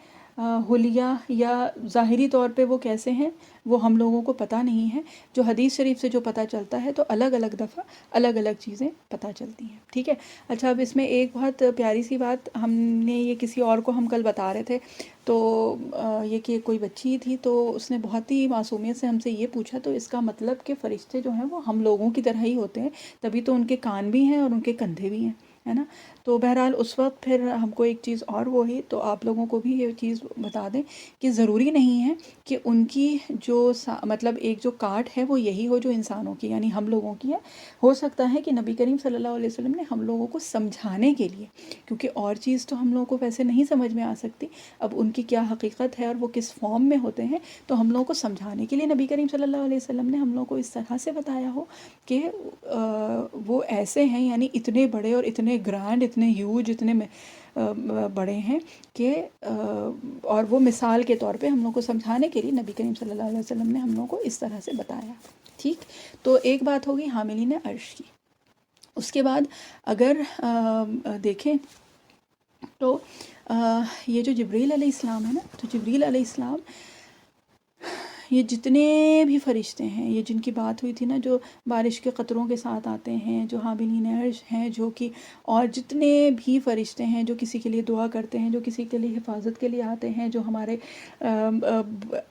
حلیہ یا ظاہری طور پہ وہ کیسے ہیں وہ ہم لوگوں کو پتہ نہیں ہے، جو حدیث شریف سے جو پتہ چلتا ہے تو الگ الگ دفعہ الگ الگ چیزیں پتہ چلتی ہیں، ٹھیک ہے۔ اچھا، اب اس میں ایک بہت پیاری سی بات ہم نے یہ کسی اور کو ہم کل بتا رہے تھے، تو یہ کہ کوئی بچی تھی تو اس نے بہت ہی معصومیت سے ہم سے یہ پوچھا، تو اس کا مطلب کہ فرشتے جو ہیں وہ ہم لوگوں کی طرح ہی ہوتے ہیں، تبھی تو ان کے کان بھی ہیں اور ان کے کندھے بھی ہیں، ہے نا۔ تو بہرحال اس وقت پھر ہم کو ایک چیز اور وہ ہوئی، تو آپ لوگوں کو بھی یہ چیز بتا دیں کہ ضروری نہیں ہے کہ ان کی جو مطلب ایک جو کاٹ ہے وہ یہی ہو جو انسانوں کی یعنی ہم لوگوں کی ہے۔ ہو سکتا ہے کہ نبی کریم صلی اللہ علیہ وسلم نے ہم لوگوں کو سمجھانے کے لیے، کیونکہ اور چیز تو ہم لوگوں کو ویسے نہیں سمجھ میں آ سکتی، اب ان کی کیا حقیقت ہے اور وہ کس فارم میں ہوتے ہیں، تو ہم لوگوں کو سمجھانے کے لیے نبی کریم صلی اللہ علیہ وسلم نے ہم لوگوں کو اس طرح سے بتایا ہو کہ وہ ایسے ہیں، یعنی اتنے بڑے اور اتنے گرانڈ، اتنے ہیوج، اتنے بڑے ہیں کہ اور وہ مثال کے طور پہ ہم لوگوں کو سمجھانے کے لیے نبی کریم صلی اللہ علیہ وسلم نے ہم لوگوں کو اس طرح سے بتایا، ٹھیک۔ تو ایک بات ہوگی حاملین عرش کی۔ اس کے بعد اگر دیکھیں تو یہ جو جبریل علیہ السلام ہے نا، تو جبریل علیہ السلام یہ جتنے بھی فرشتے ہیں، یہ جن کی بات ہوئی تھی نا، جو بارش کے قطروں کے ساتھ آتے ہیں، جو حاملین عرش ہیں، جو کہ اور جتنے بھی فرشتے ہیں جو کسی کے لیے دعا کرتے ہیں، جو کسی کے لیے حفاظت کے لیے آتے ہیں، جو ہمارے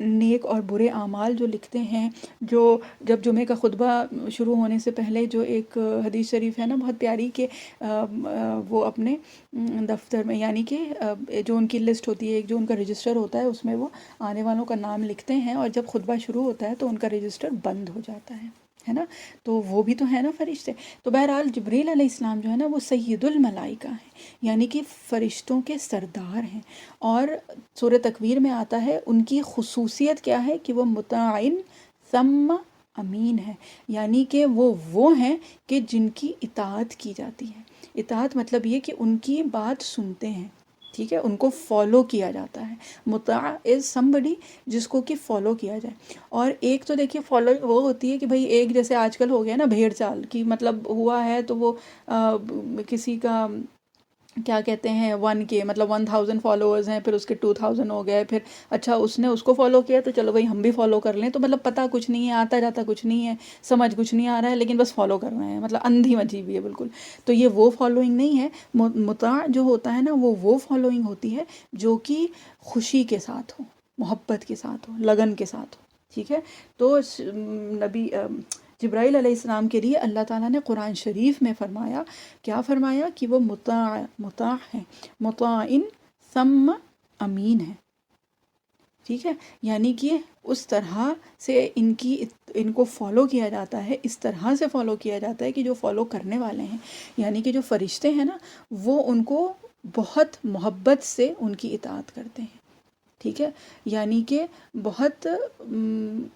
نیک اور برے اعمال جو لکھتے ہیں، جو جب جمعے کا خطبہ شروع ہونے سے پہلے جو ایک حدیث شریف ہے نا بہت پیاری، کہ وہ اپنے دفتر میں، یعنی کہ جو ان کی لسٹ ہوتی ہے، ایک جو ان کا رجسٹر ہوتا ہے، اس میں وہ آنے والوں کا نام لکھتے ہیں، اور جب خطبہ شروع ہوتا ہے تو ان کا رجسٹر بند ہو جاتا ہے نا، تو وہ بھی تو ہے نا فرشتے۔ تو بہرحال جبریل علیہ السلام جو ہے نا وہ سید الملائکہ ہیں، یعنی کہ فرشتوں کے سردار ہیں، اور سورہ تکویر میں آتا ہے ان کی خصوصیت کیا ہے کہ وہ مطاع ثم امین ہے، یعنی کہ وہ ہیں کہ جن کی اطاعت کی جاتی ہے۔ اطاعت مطلب یہ کہ ان کی بات سنتے ہیں، ٹھیک ہے، ان کو فالو کیا جاتا ہے۔ مطاع از somebody جس کو کہ فالو کیا جائے۔ اور ایک تو دیکھیے فالو وہ ہوتی ہے کہ بھئی ایک جیسے آج کل ہو گیا نا بھیڑ چال کی، مطلب ہوا ہے تو وہ کسی کا کیا کہتے ہیں 1K مطلب 1000 فالوورز ہیں، پھر اس کے 2000 ہو گئے، پھر اچھا اس نے اس کو فالو کیا تو چلو بھئی ہم بھی فالو کر لیں، تو مطلب پتہ کچھ نہیں ہے، آتا جاتا کچھ نہیں ہے، سمجھ کچھ نہیں آ رہا ہے، لیکن بس فالو کر رہے ہیں، مطلب اندھی مچی ہوئی ہے بالکل۔ تو یہ وہ فالوئنگ نہیں ہے۔ مطاع جو ہوتا ہے نا وہ فالوئنگ ہوتی ہے جو کہ خوشی کے ساتھ ہو، محبت کے ساتھ ہو، لگن کے ساتھ ہو، ٹھیک ہے۔ تو نبی جبرائیل علیہ السلام کے لیے اللہ تعالیٰ نے قرآن شریف میں فرمایا، کیا فرمایا کہ وہ مطاع ہیں، مطاع ثم امین ہے، ٹھیک ہے، یعنی کہ اس طرح سے ان کو فالو کیا جاتا ہے، اس طرح سے فالو کیا جاتا ہے کہ جو فالو کرنے والے ہیں، یعنی کہ جو فرشتے ہیں نا وہ ان کو بہت محبت سے ان کی اطاعت کرتے ہیں، ٹھیک ہے، یعنی کہ بہت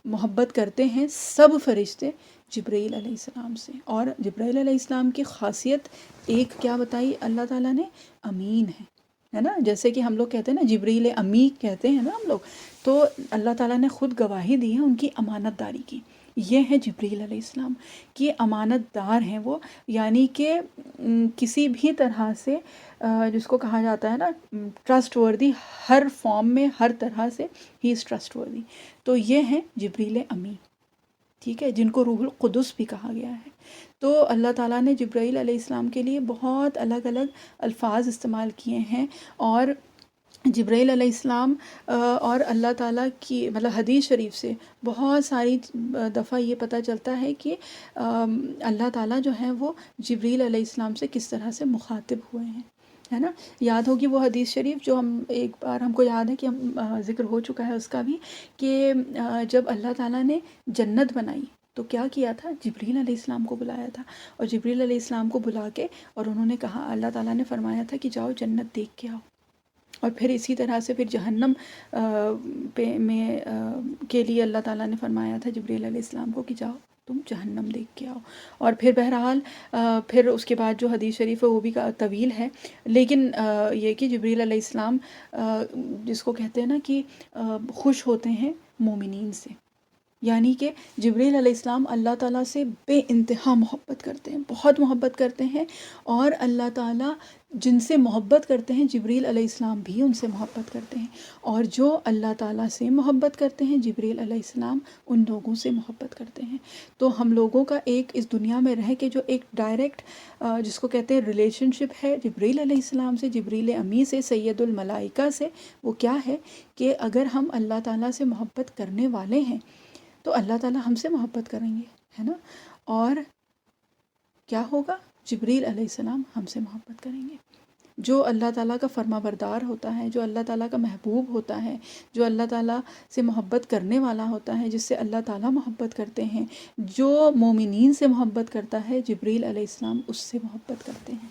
محبت کرتے ہیں سب فرشتے جبرائیل علیہ السلام سے۔ اور جبرائیل علیہ السلام کی خاصیت ایک کیا بتائی اللہ تعالیٰ نے؟ امین ہے نا، جیسے کہ ہم لوگ کہتے ہیں نا جبریل امی کہتے ہیں نا ہم لوگ، تو اللہ تعالیٰ نے خود گواہی دی ہے ان کی امانت داری کی، یہ ہیں جبریل علیہ السلام، کہ امانت دار ہیں وہ، یعنی کہ کسی بھی طرح سے جس کو کہا جاتا ہے نا ٹرسٹ وردی، ہر فارم میں، ہر طرح سے ہی از ٹرسٹ وردی. تو یہ ہیں جبریل امی، ٹھیک ہے، جن کو روح القدس بھی کہا گیا ہے. تو اللہ تعالیٰ نے جبرائیل علیہ السلام کے لیے بہت الگ الگ الفاظ استعمال کیے ہیں. اور جبرائیل علیہ السلام اور اللہ تعالیٰ کی مطلب حدیث شریف سے بہت ساری دفعہ یہ پتہ چلتا ہے کہ اللہ تعالیٰ جو ہے وہ جبریل علیہ السلام سے کس طرح سے مخاطب ہوئے ہیں، ہے نا. یاد ہوگی وہ حدیث شریف جو ہم ایک بار ہم کو یاد ہے کہ ہم ذکر ہو چکا ہے اس کا بھی، کہ جب اللہ تعالیٰ نے جنت بنائی تو کیا کیا تھا، جبریل علیہ السلام کو بلایا تھا. اور جبریل علیہ السلام کو بلا کے اور انہوں نے کہا، اللہ تعالیٰ نے فرمایا تھا کہ جاؤ جنت دیکھ کے آؤ. اور پھر اسی طرح سے پھر جہنم کے لیے اللہ تعالیٰ نے فرمایا تھا جبریل علیہ السلام کو کہ جاؤ تم جہنم دیکھ کے آؤ. اور پھر بہرحال پھر اس کے بعد جو حدیث شریف ہے وہ بھی طویل ہے، لیکن یہ کہ جبریل علیہ السلام جس کو کہتے ہیں نا کہ خوش ہوتے ہیں مومنین سے، یعنی کہ جبریل علیہ السلام اللہ تعالیٰ سے بے انتہا محبت کرتے ہیں، بہت محبت کرتے ہیں. اور اللہ تعالیٰ جن سے محبت کرتے ہیں جبریل علیہ السلام بھی ان سے محبت کرتے ہیں. اور جو اللہ تعالیٰ سے محبت کرتے ہیں جبریل علیہ السلام ان لوگوں سے محبت کرتے ہیں. تو ہم لوگوں کا ایک اس دنیا میں رہ کے جو ایک ڈائریکٹ جس کو کہتے ہیں ریلیشن شپ ہے جبریل علیہ السلام سے، جبریل امی سے، سید الملائکہ سے، وہ کیا ہے کہ اگر ہم اللہ تعالیٰ سے محبت کرنے والے ہیں تو اللہ تعالیٰ ہم سے محبت کریں گے، ہے نا. اور کیا ہوگا، جبریل علیہ السلام ہم سے محبت کریں گے. جو اللہ تعالیٰ کا فرما بردار ہوتا ہے، جو اللہ تعالیٰ کا محبوب ہوتا ہے، جو اللہ تعالیٰ سے محبت کرنے والا ہوتا ہے، جس سے اللہ تعالیٰ محبت کرتے ہیں، جو مومنین سے محبت کرتا ہے جبریل علیہ السلام اس سے محبت کرتے ہیں،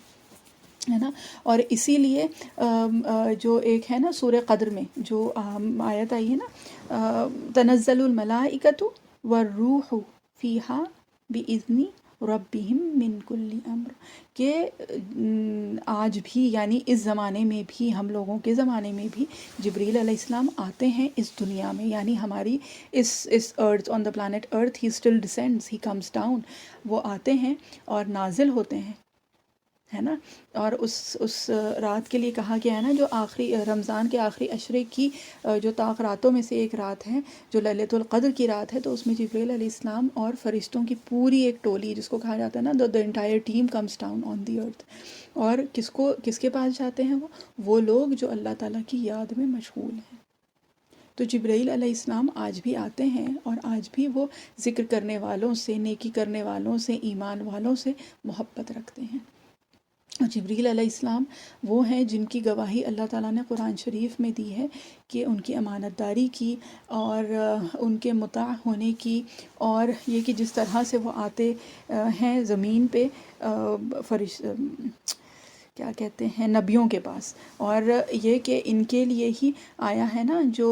ہے نا. اور اسی لیے جو ایک ہے نا سورہ قدر میں جو آیت آئی ہے نا، تنزل الملائکۃ والروح فیہا بإذن ربہم من کل امر، کہ آج بھی یعنی اس زمانے میں بھی، ہم لوگوں کے زمانے میں بھی جبریل علیہ السلام آتے ہیں اس دنیا میں، یعنی ہماری اس earth, on the planet earth, he still descends, he comes down, وہ آتے ہیں اور نازل ہوتے ہیں، ہے نا. اور اس رات کے لیے کہا گیا ہے نا جو آخری رمضان کے آخری عشرے کی جو طاق راتوں میں سے ایک رات ہے جو لیلۃ القدر کی رات ہے، تو اس میں جبریل علیہ السلام اور فرشتوں کی پوری ایک ٹولی، جس کو کہا جاتا ہے نا the entire team comes down on the earth. اور کس کے پاس جاتے ہیں وہ لوگ جو اللہ تعالیٰ کی یاد میں مشغول ہیں. تو جبرائیل علیہ السلام آج بھی آتے ہیں اور آج بھی وہ ذکر کرنے والوں سے، نیکی کرنے والوں سے، ایمان والوں سے محبت رکھتے ہیں. اور جبریل علیہ السلام وہ ہیں جن کی گواہی اللہ تعالیٰ نے قرآن شریف میں دی ہے کہ ان کی امانت داری کی اور ان کے مطاع ہونے کی، اور یہ کہ جس طرح سے وہ آتے ہیں زمین پہ کیا کہتے ہیں نبیوں کے پاس، اور یہ کہ ان کے لیے ہی آیا ہے نا جو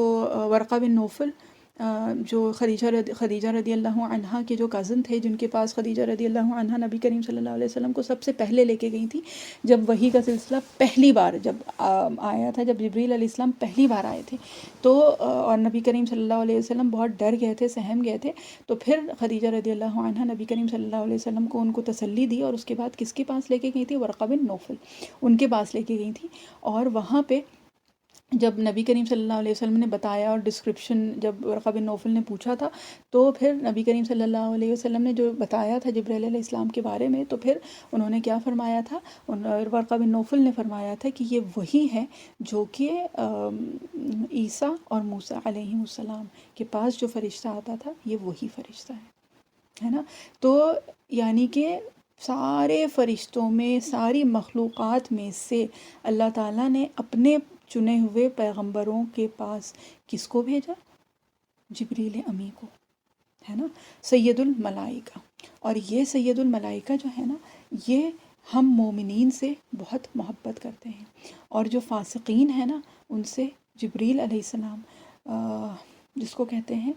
ورقہ بن نوفل، جو خدیجہ رضی اللہ عنہا کے جو کزن تھے، جن کے پاس خدیجہ رضی اللہ عنہا نبی کریم صلی اللہ علیہ وسلم کو سب سے پہلے لے کے گئی تھی. جب وحی کا سلسلہ پہلی بار جب آیا تھا، جب جبریل علیہ السلام پہلی بار آئے تھے تو اور نبی کریم صلی اللہ علیہ وسلم بہت ڈر گئے تھے، سہم گئے تھے، تو پھر خدیجہ رضی اللہ عنہا نبی کریم صلی اللہ علیہ وسلم کو ان کو تسلی دی، اور اس کے بعد کس کے پاس لے کے گئی تھی، ورقہ بن نوفل، ان کے پاس لے کے گئی تھی. اور وہاں پہ جب نبی کریم صلی اللہ علیہ وسلم نے بتایا اور ڈسکرپشن جب ورقہ بن نوفل نے پوچھا تھا، تو پھر نبی کریم صلی اللہ علیہ وسلم نے جو بتایا تھا جبرائیل علیہ السلام کے بارے میں، تو پھر انہوں نے کیا فرمایا تھا، ورقہ بن نوفل نے فرمایا تھا کہ یہ وہی ہے جو کہ عیسیٰ اور موسیٰ علیہ السلام کے پاس جو فرشتہ آتا تھا، یہ وہی فرشتہ ہے نا. تو یعنی کہ سارے فرشتوں میں، ساری مخلوقات میں سے اللہ تعالیٰ نے اپنے چنے ہوئے پیغمبروں کے پاس کس کو بھیجا، جبریل امی کو، ہے نا، سید الملائکہ. اور یہ سید الملائکہ جو ہے نا، یہ ہم مومنین سے بہت محبت کرتے ہیں، اور جو فاسقین ہیں نا ان سے جبریل علیہ السلام جس کو کہتے ہیں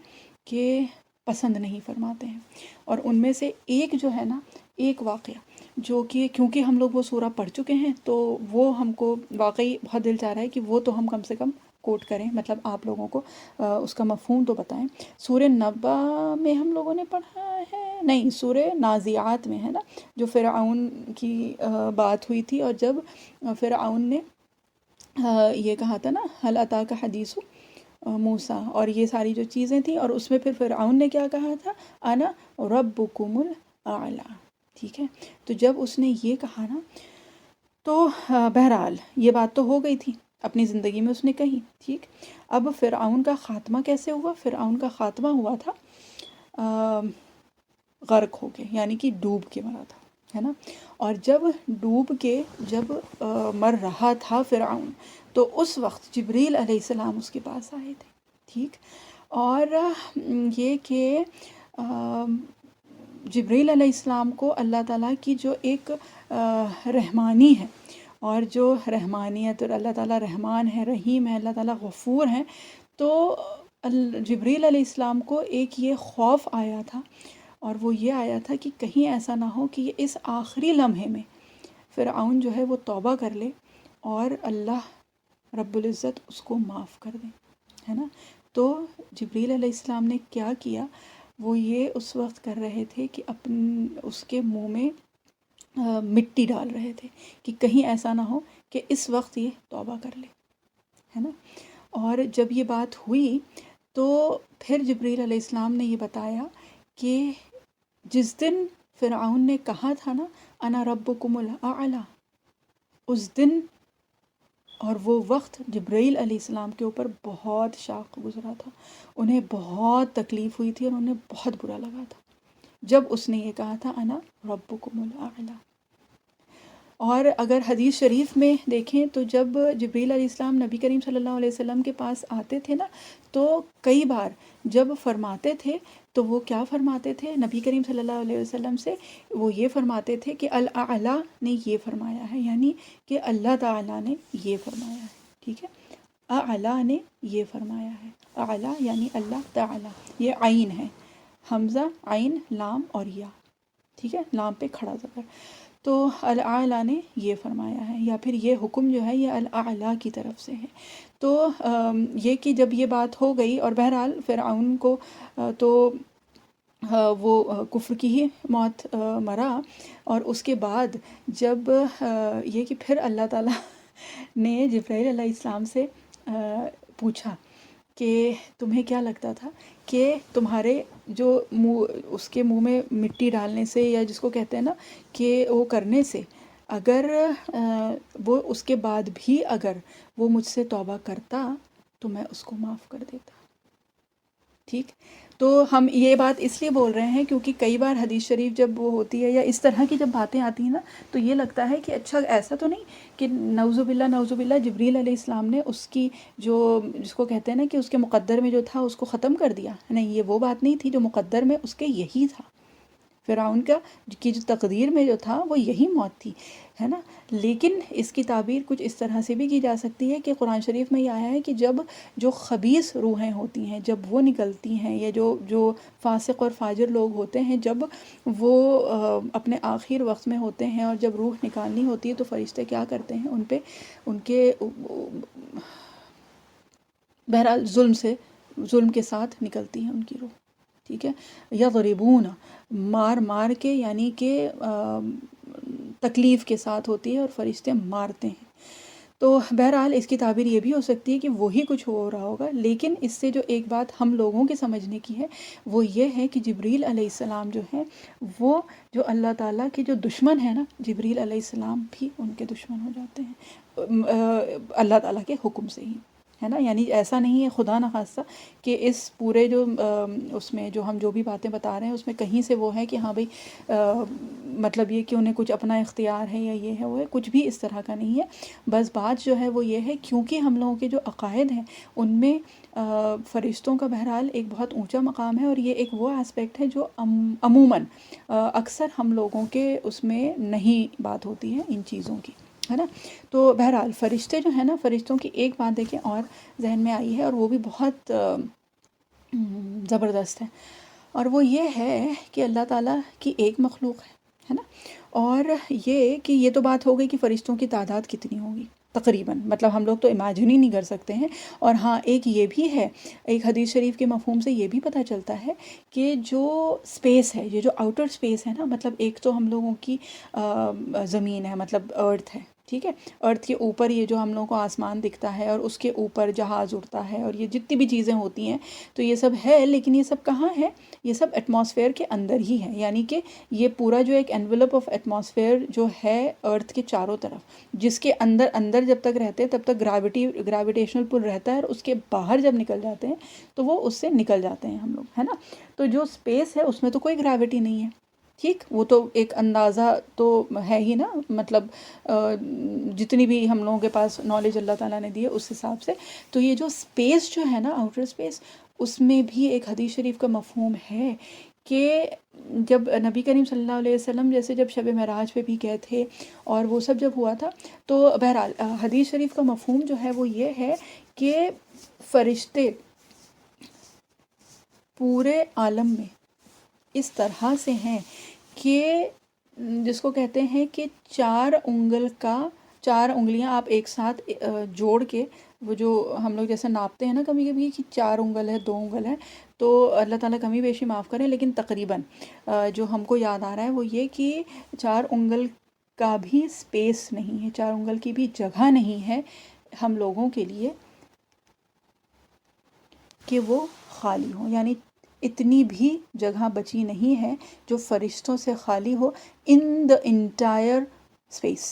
کہ پسند نہیں فرماتے ہیں. اور ان میں سے ایک جو ہے نا، ایک واقعہ جو کہ کیونکہ ہم لوگ وہ سورہ پڑھ چکے ہیں تو وہ ہم کو واقعی بہت دل چاہ رہا ہے کہ وہ تو ہم کم سے کم کوٹ کریں، مطلب آپ لوگوں کو اس کا مفہوم تو بتائیں۔ سورہ نبا میں ہم لوگوں نے پڑھا ہے، نہیں سورہ نازعات میں ہے نا، جو فرعون کی بات ہوئی تھی، اور جب فرعون نے یہ کہا تھا نا هل اتاک حدیث موسیٰ، اور یہ ساری جو چیزیں تھیں، اور اس میں پھر فرعون نے کیا کہا تھا، انا ربکم الاعلی، ٹھیک ہے۔ تو جب اس نے یہ کہا نا، تو بہرحال یہ بات تو ہو گئی تھی، اپنی زندگی میں اس نے کہی، ٹھیک۔ اب فرعون کا خاتمہ کیسے ہوا؟ فرعون کا خاتمہ ہوا تھا غرق ہو کے، یعنی کہ ڈوب کے مرا تھا، ہے نا۔ اور جب ڈوب کے جب مر رہا تھا فرعون، تو اس وقت جبریل علیہ السلام اس کے پاس آئے تھے، ٹھیک۔ اور یہ کہ جبریل علیہ السلام کو اللہ تعالیٰ کی جو ایک رحمانی ہے، اور جو رحمانیت، اور اللہ تعالیٰ رحمان ہے، رحیم ہے، اللہ تعالیٰ غفور ہیں، تو جبریل علیہ السلام کو ایک یہ خوف آیا تھا، اور وہ یہ آیا تھا کہ کہیں ایسا نہ ہو کہ اس آخری لمحے میں فرعون جو ہے وہ توبہ کر لے اور اللہ رب العزت اس کو معاف کر دیں، ہے نا۔ تو جبریل علیہ السلام نے کیا کیا، وہ یہ اس وقت کر رہے تھے کہ اس کے منہ میں مٹی ڈال رہے تھے کہ کہیں ایسا نہ ہو کہ اس وقت یہ توبہ کر لے، ہے نا۔ اور جب یہ بات ہوئی تو پھر جبریل علیہ السلام نے یہ بتایا کہ جس دن فرعون نے کہا تھا نا انا ربکم الاعلی، اس دن اور وہ وقت جبرائیل علیہ السلام کے اوپر بہت شاق گزرا تھا، انہیں بہت تکلیف ہوئی تھی اور انہیں بہت برا لگا تھا جب اس نے یہ کہا تھا انا ربکم الاعلی۔ اور اگر حدیث شریف میں دیکھیں تو جب جبریل علیہ السلام نبی کریم صلی اللہ علیہ وسلم کے پاس آتے تھے نا، تو کئی بار جب فرماتے تھے تو وہ کیا فرماتے تھے نبی کریم صلی اللہ علیہ وسلم سے؟ وہ یہ فرماتے تھے کہ الاعلی نے یہ فرمایا ہے، یعنی کہ اللہ تعالیٰ نے یہ فرمایا ہے، ٹھیک ہے۔ اعلی نے یہ فرمایا ہے، اعلی یعنی اللہ تعالیٰ، یہ عین ہے، حمزہ عین لام اور یا، ٹھیک ہے، لام پہ کھڑا زبر، تو الاعلی نے یہ فرمایا ہے، یا پھر یہ حکم جو ہے یہ الاعلی کی طرف سے ہے۔ تو یہ کہ جب یہ بات ہو گئی، اور بہرحال فرعون کو تو وہ کفر کی ہی موت مرا، اور اس کے بعد جب یہ کہ پھر اللہ تعالیٰ نے جبرائیل علیہ السلام سے پوچھا کہ تمہیں کیا لگتا تھا کہ تمہارے جو اس کے منہ میں مٹی ڈالنے سے، یا جس کو کہتے ہیں نا کہ وہ کرنے سے، اگر وہ اس کے بعد بھی اگر وہ مجھ سے توبہ کرتا تو میں اس کو معاف کر دیتا، ٹھیک۔ تو ہم یہ بات اس لیے بول رہے ہیں کیونکہ کئی بار حدیث شریف جب وہ ہوتی ہے یا اس طرح کی جب باتیں آتی ہیں نا، تو یہ لگتا ہے کہ اچھا ایسا تو نہیں کہ نعوذ باللہ جبریل علیہ السلام نے اس کی جو جس کو کہتے ہیں نا کہ اس کے مقدر میں جو تھا اس کو ختم کر دیا، نہیں، یہ وہ بات نہیں تھی، جو مقدر میں اس کے یہی تھا، فرعون کی جو تقدیر میں جو تھا وہ یہی موت تھی، ہے نا۔ لیکن اس کی تعبیر کچھ اس طرح سے بھی کی جا سکتی ہے کہ قرآن شریف میں یہ آیا ہے کہ جب جو خبیث روحیں ہوتی ہیں جب وہ نکلتی ہیں، یا جو فاسق اور فاجر لوگ ہوتے ہیں جب وہ اپنے آخر وقت میں ہوتے ہیں، اور جب روح نکالنی ہوتی ہے تو فرشتے کیا کرتے ہیں، ان پہ ان کے بہرحال ظلم کے ساتھ نکلتی ہیں ان کی روح، ٹھیک ہے، یضربون مار کے، یعنی کہ تکلیف کے ساتھ ہوتی ہے، اور فرشتے مارتے ہیں۔ تو بہرحال اس کی تعبیر یہ بھی ہو سکتی ہے کہ وہی کچھ ہو رہا ہوگا، لیکن اس سے جو ایک بات ہم لوگوں کے سمجھنے کی ہے وہ یہ ہے کہ جبریل علیہ السلام جو ہیں وہ جو اللہ تعالیٰ کے جو دشمن ہیں نا، جبریل علیہ السلام بھی ان کے دشمن ہو جاتے ہیں اللہ تعالیٰ کے حکم سے ہی، ہے نا۔ یعنی ایسا نہیں ہے خدا نخواستہ کہ اس پورے جو اس میں جو ہم جو بھی باتیں بتا رہے ہیں اس میں کہیں سے وہ ہے کہ ہاں بھئی مطلب یہ کہ انہیں کچھ اپنا اختیار ہے یا یہ ہے وہ ہے، کچھ بھی اس طرح کا نہیں ہے۔ بس بات جو ہے وہ یہ ہے کیونکہ ہم لوگوں کے جو عقائد ہیں ان میں فرشتوں کا بہرحال ایک بہت اونچا مقام ہے، اور یہ ایک وہ اسپیکٹ ہے جو عموماً اکثر ہم لوگوں کے اس میں نہیں بات ہوتی ہے ان چیزوں کی، ہے نا۔ تو بہرحال فرشتے جو ہیں نا، فرشتوں کی ایک بات دیکھیں اور ذہن میں آئی ہے، اور وہ بھی بہت زبردست ہے، اور وہ یہ ہے کہ اللہ تعالیٰ کی ایک مخلوق ہے نا، اور یہ کہ یہ تو بات ہو گئی کہ فرشتوں کی تعداد کتنی ہوگی، تقریباً، مطلب ہم لوگ تو امیجن ہی نہیں کر سکتے ہیں۔ اور ہاں ایک یہ بھی ہے، ایک حدیث شریف کے مفہوم سے یہ بھی پتہ چلتا ہے کہ جو اسپیس ہے، یہ جو آؤٹر اسپیس ہے نا، مطلب ایک تو ہم لوگوں کی زمین ہے، مطلب ارتھ ہے، ٹھیک ہے، ارتھ کے اوپر یہ جو ہم لوگوں کو آسمان دکھتا ہے، اور اس کے اوپر جہاز اڑتا ہے، اور یہ جتنی بھی چیزیں ہوتی ہیں تو یہ سب ہے، لیکن یہ سب کہاں ہے؟ یہ سب ایٹماسفیئر کے اندر ہی ہے، یعنی کہ یہ پورا جو ایک انویلپ آف ایٹماسفیئر جو ہے ارتھ کے چاروں طرف، جس کے اندر اندر جب تک رہتے ہیں تب تک گریویٹیشنل پل رہتا ہے، اور اس کے باہر جب نکل جاتے ہیں تو وہ اس سے نکل جاتے ہیں ہم لوگ، ہے نا۔ تو جو اسپیس ہے اس میں تو کوئی گریوٹی نہیں ہے، ٹھیک، وہ تو ایک اندازہ تو ہے ہی نا، مطلب جتنی بھی ہم لوگوں کے پاس نالج اللہ تعالیٰ نے دی ہے اس حساب سے۔ تو یہ جو اسپیس جو ہے نا، آؤٹر اسپیس، اس میں بھی ایک حدیث شریف کا مفہوم ہے کہ جب نبی کریم صلی اللہ علیہ وسلم جیسے جب شب معراج پہ بھی گئے تھے اور وہ سب جب ہوا تھا، تو بہرحال حدیث شریف کا مفہوم جو ہے وہ یہ ہے کہ فرشتے پورے عالم میں اس طرح سے ہیں کہ جس کو کہتے ہیں کہ 4 انگلیاں آپ ایک ساتھ جوڑ کے، وہ جو ہم لوگ جیسے ناپتے ہیں نا کبھی کبھی کہ 4 انگل ہے، 2 انگل ہے، تو اللہ تعالیٰ کمی بیشی معاف کریں، لیکن تقریباً جو ہم کو یاد آ رہا ہے وہ یہ کہ 4 انگل کا بھی اسپیس نہیں ہے، 4 انگل کی بھی جگہ نہیں ہے ہم لوگوں کے لیے کہ وہ خالی ہوں، یعنی اتنی بھی جگہ بچی نہیں ہے جو فرشتوں سے خالی ہو ان دا انٹائر اسپیس،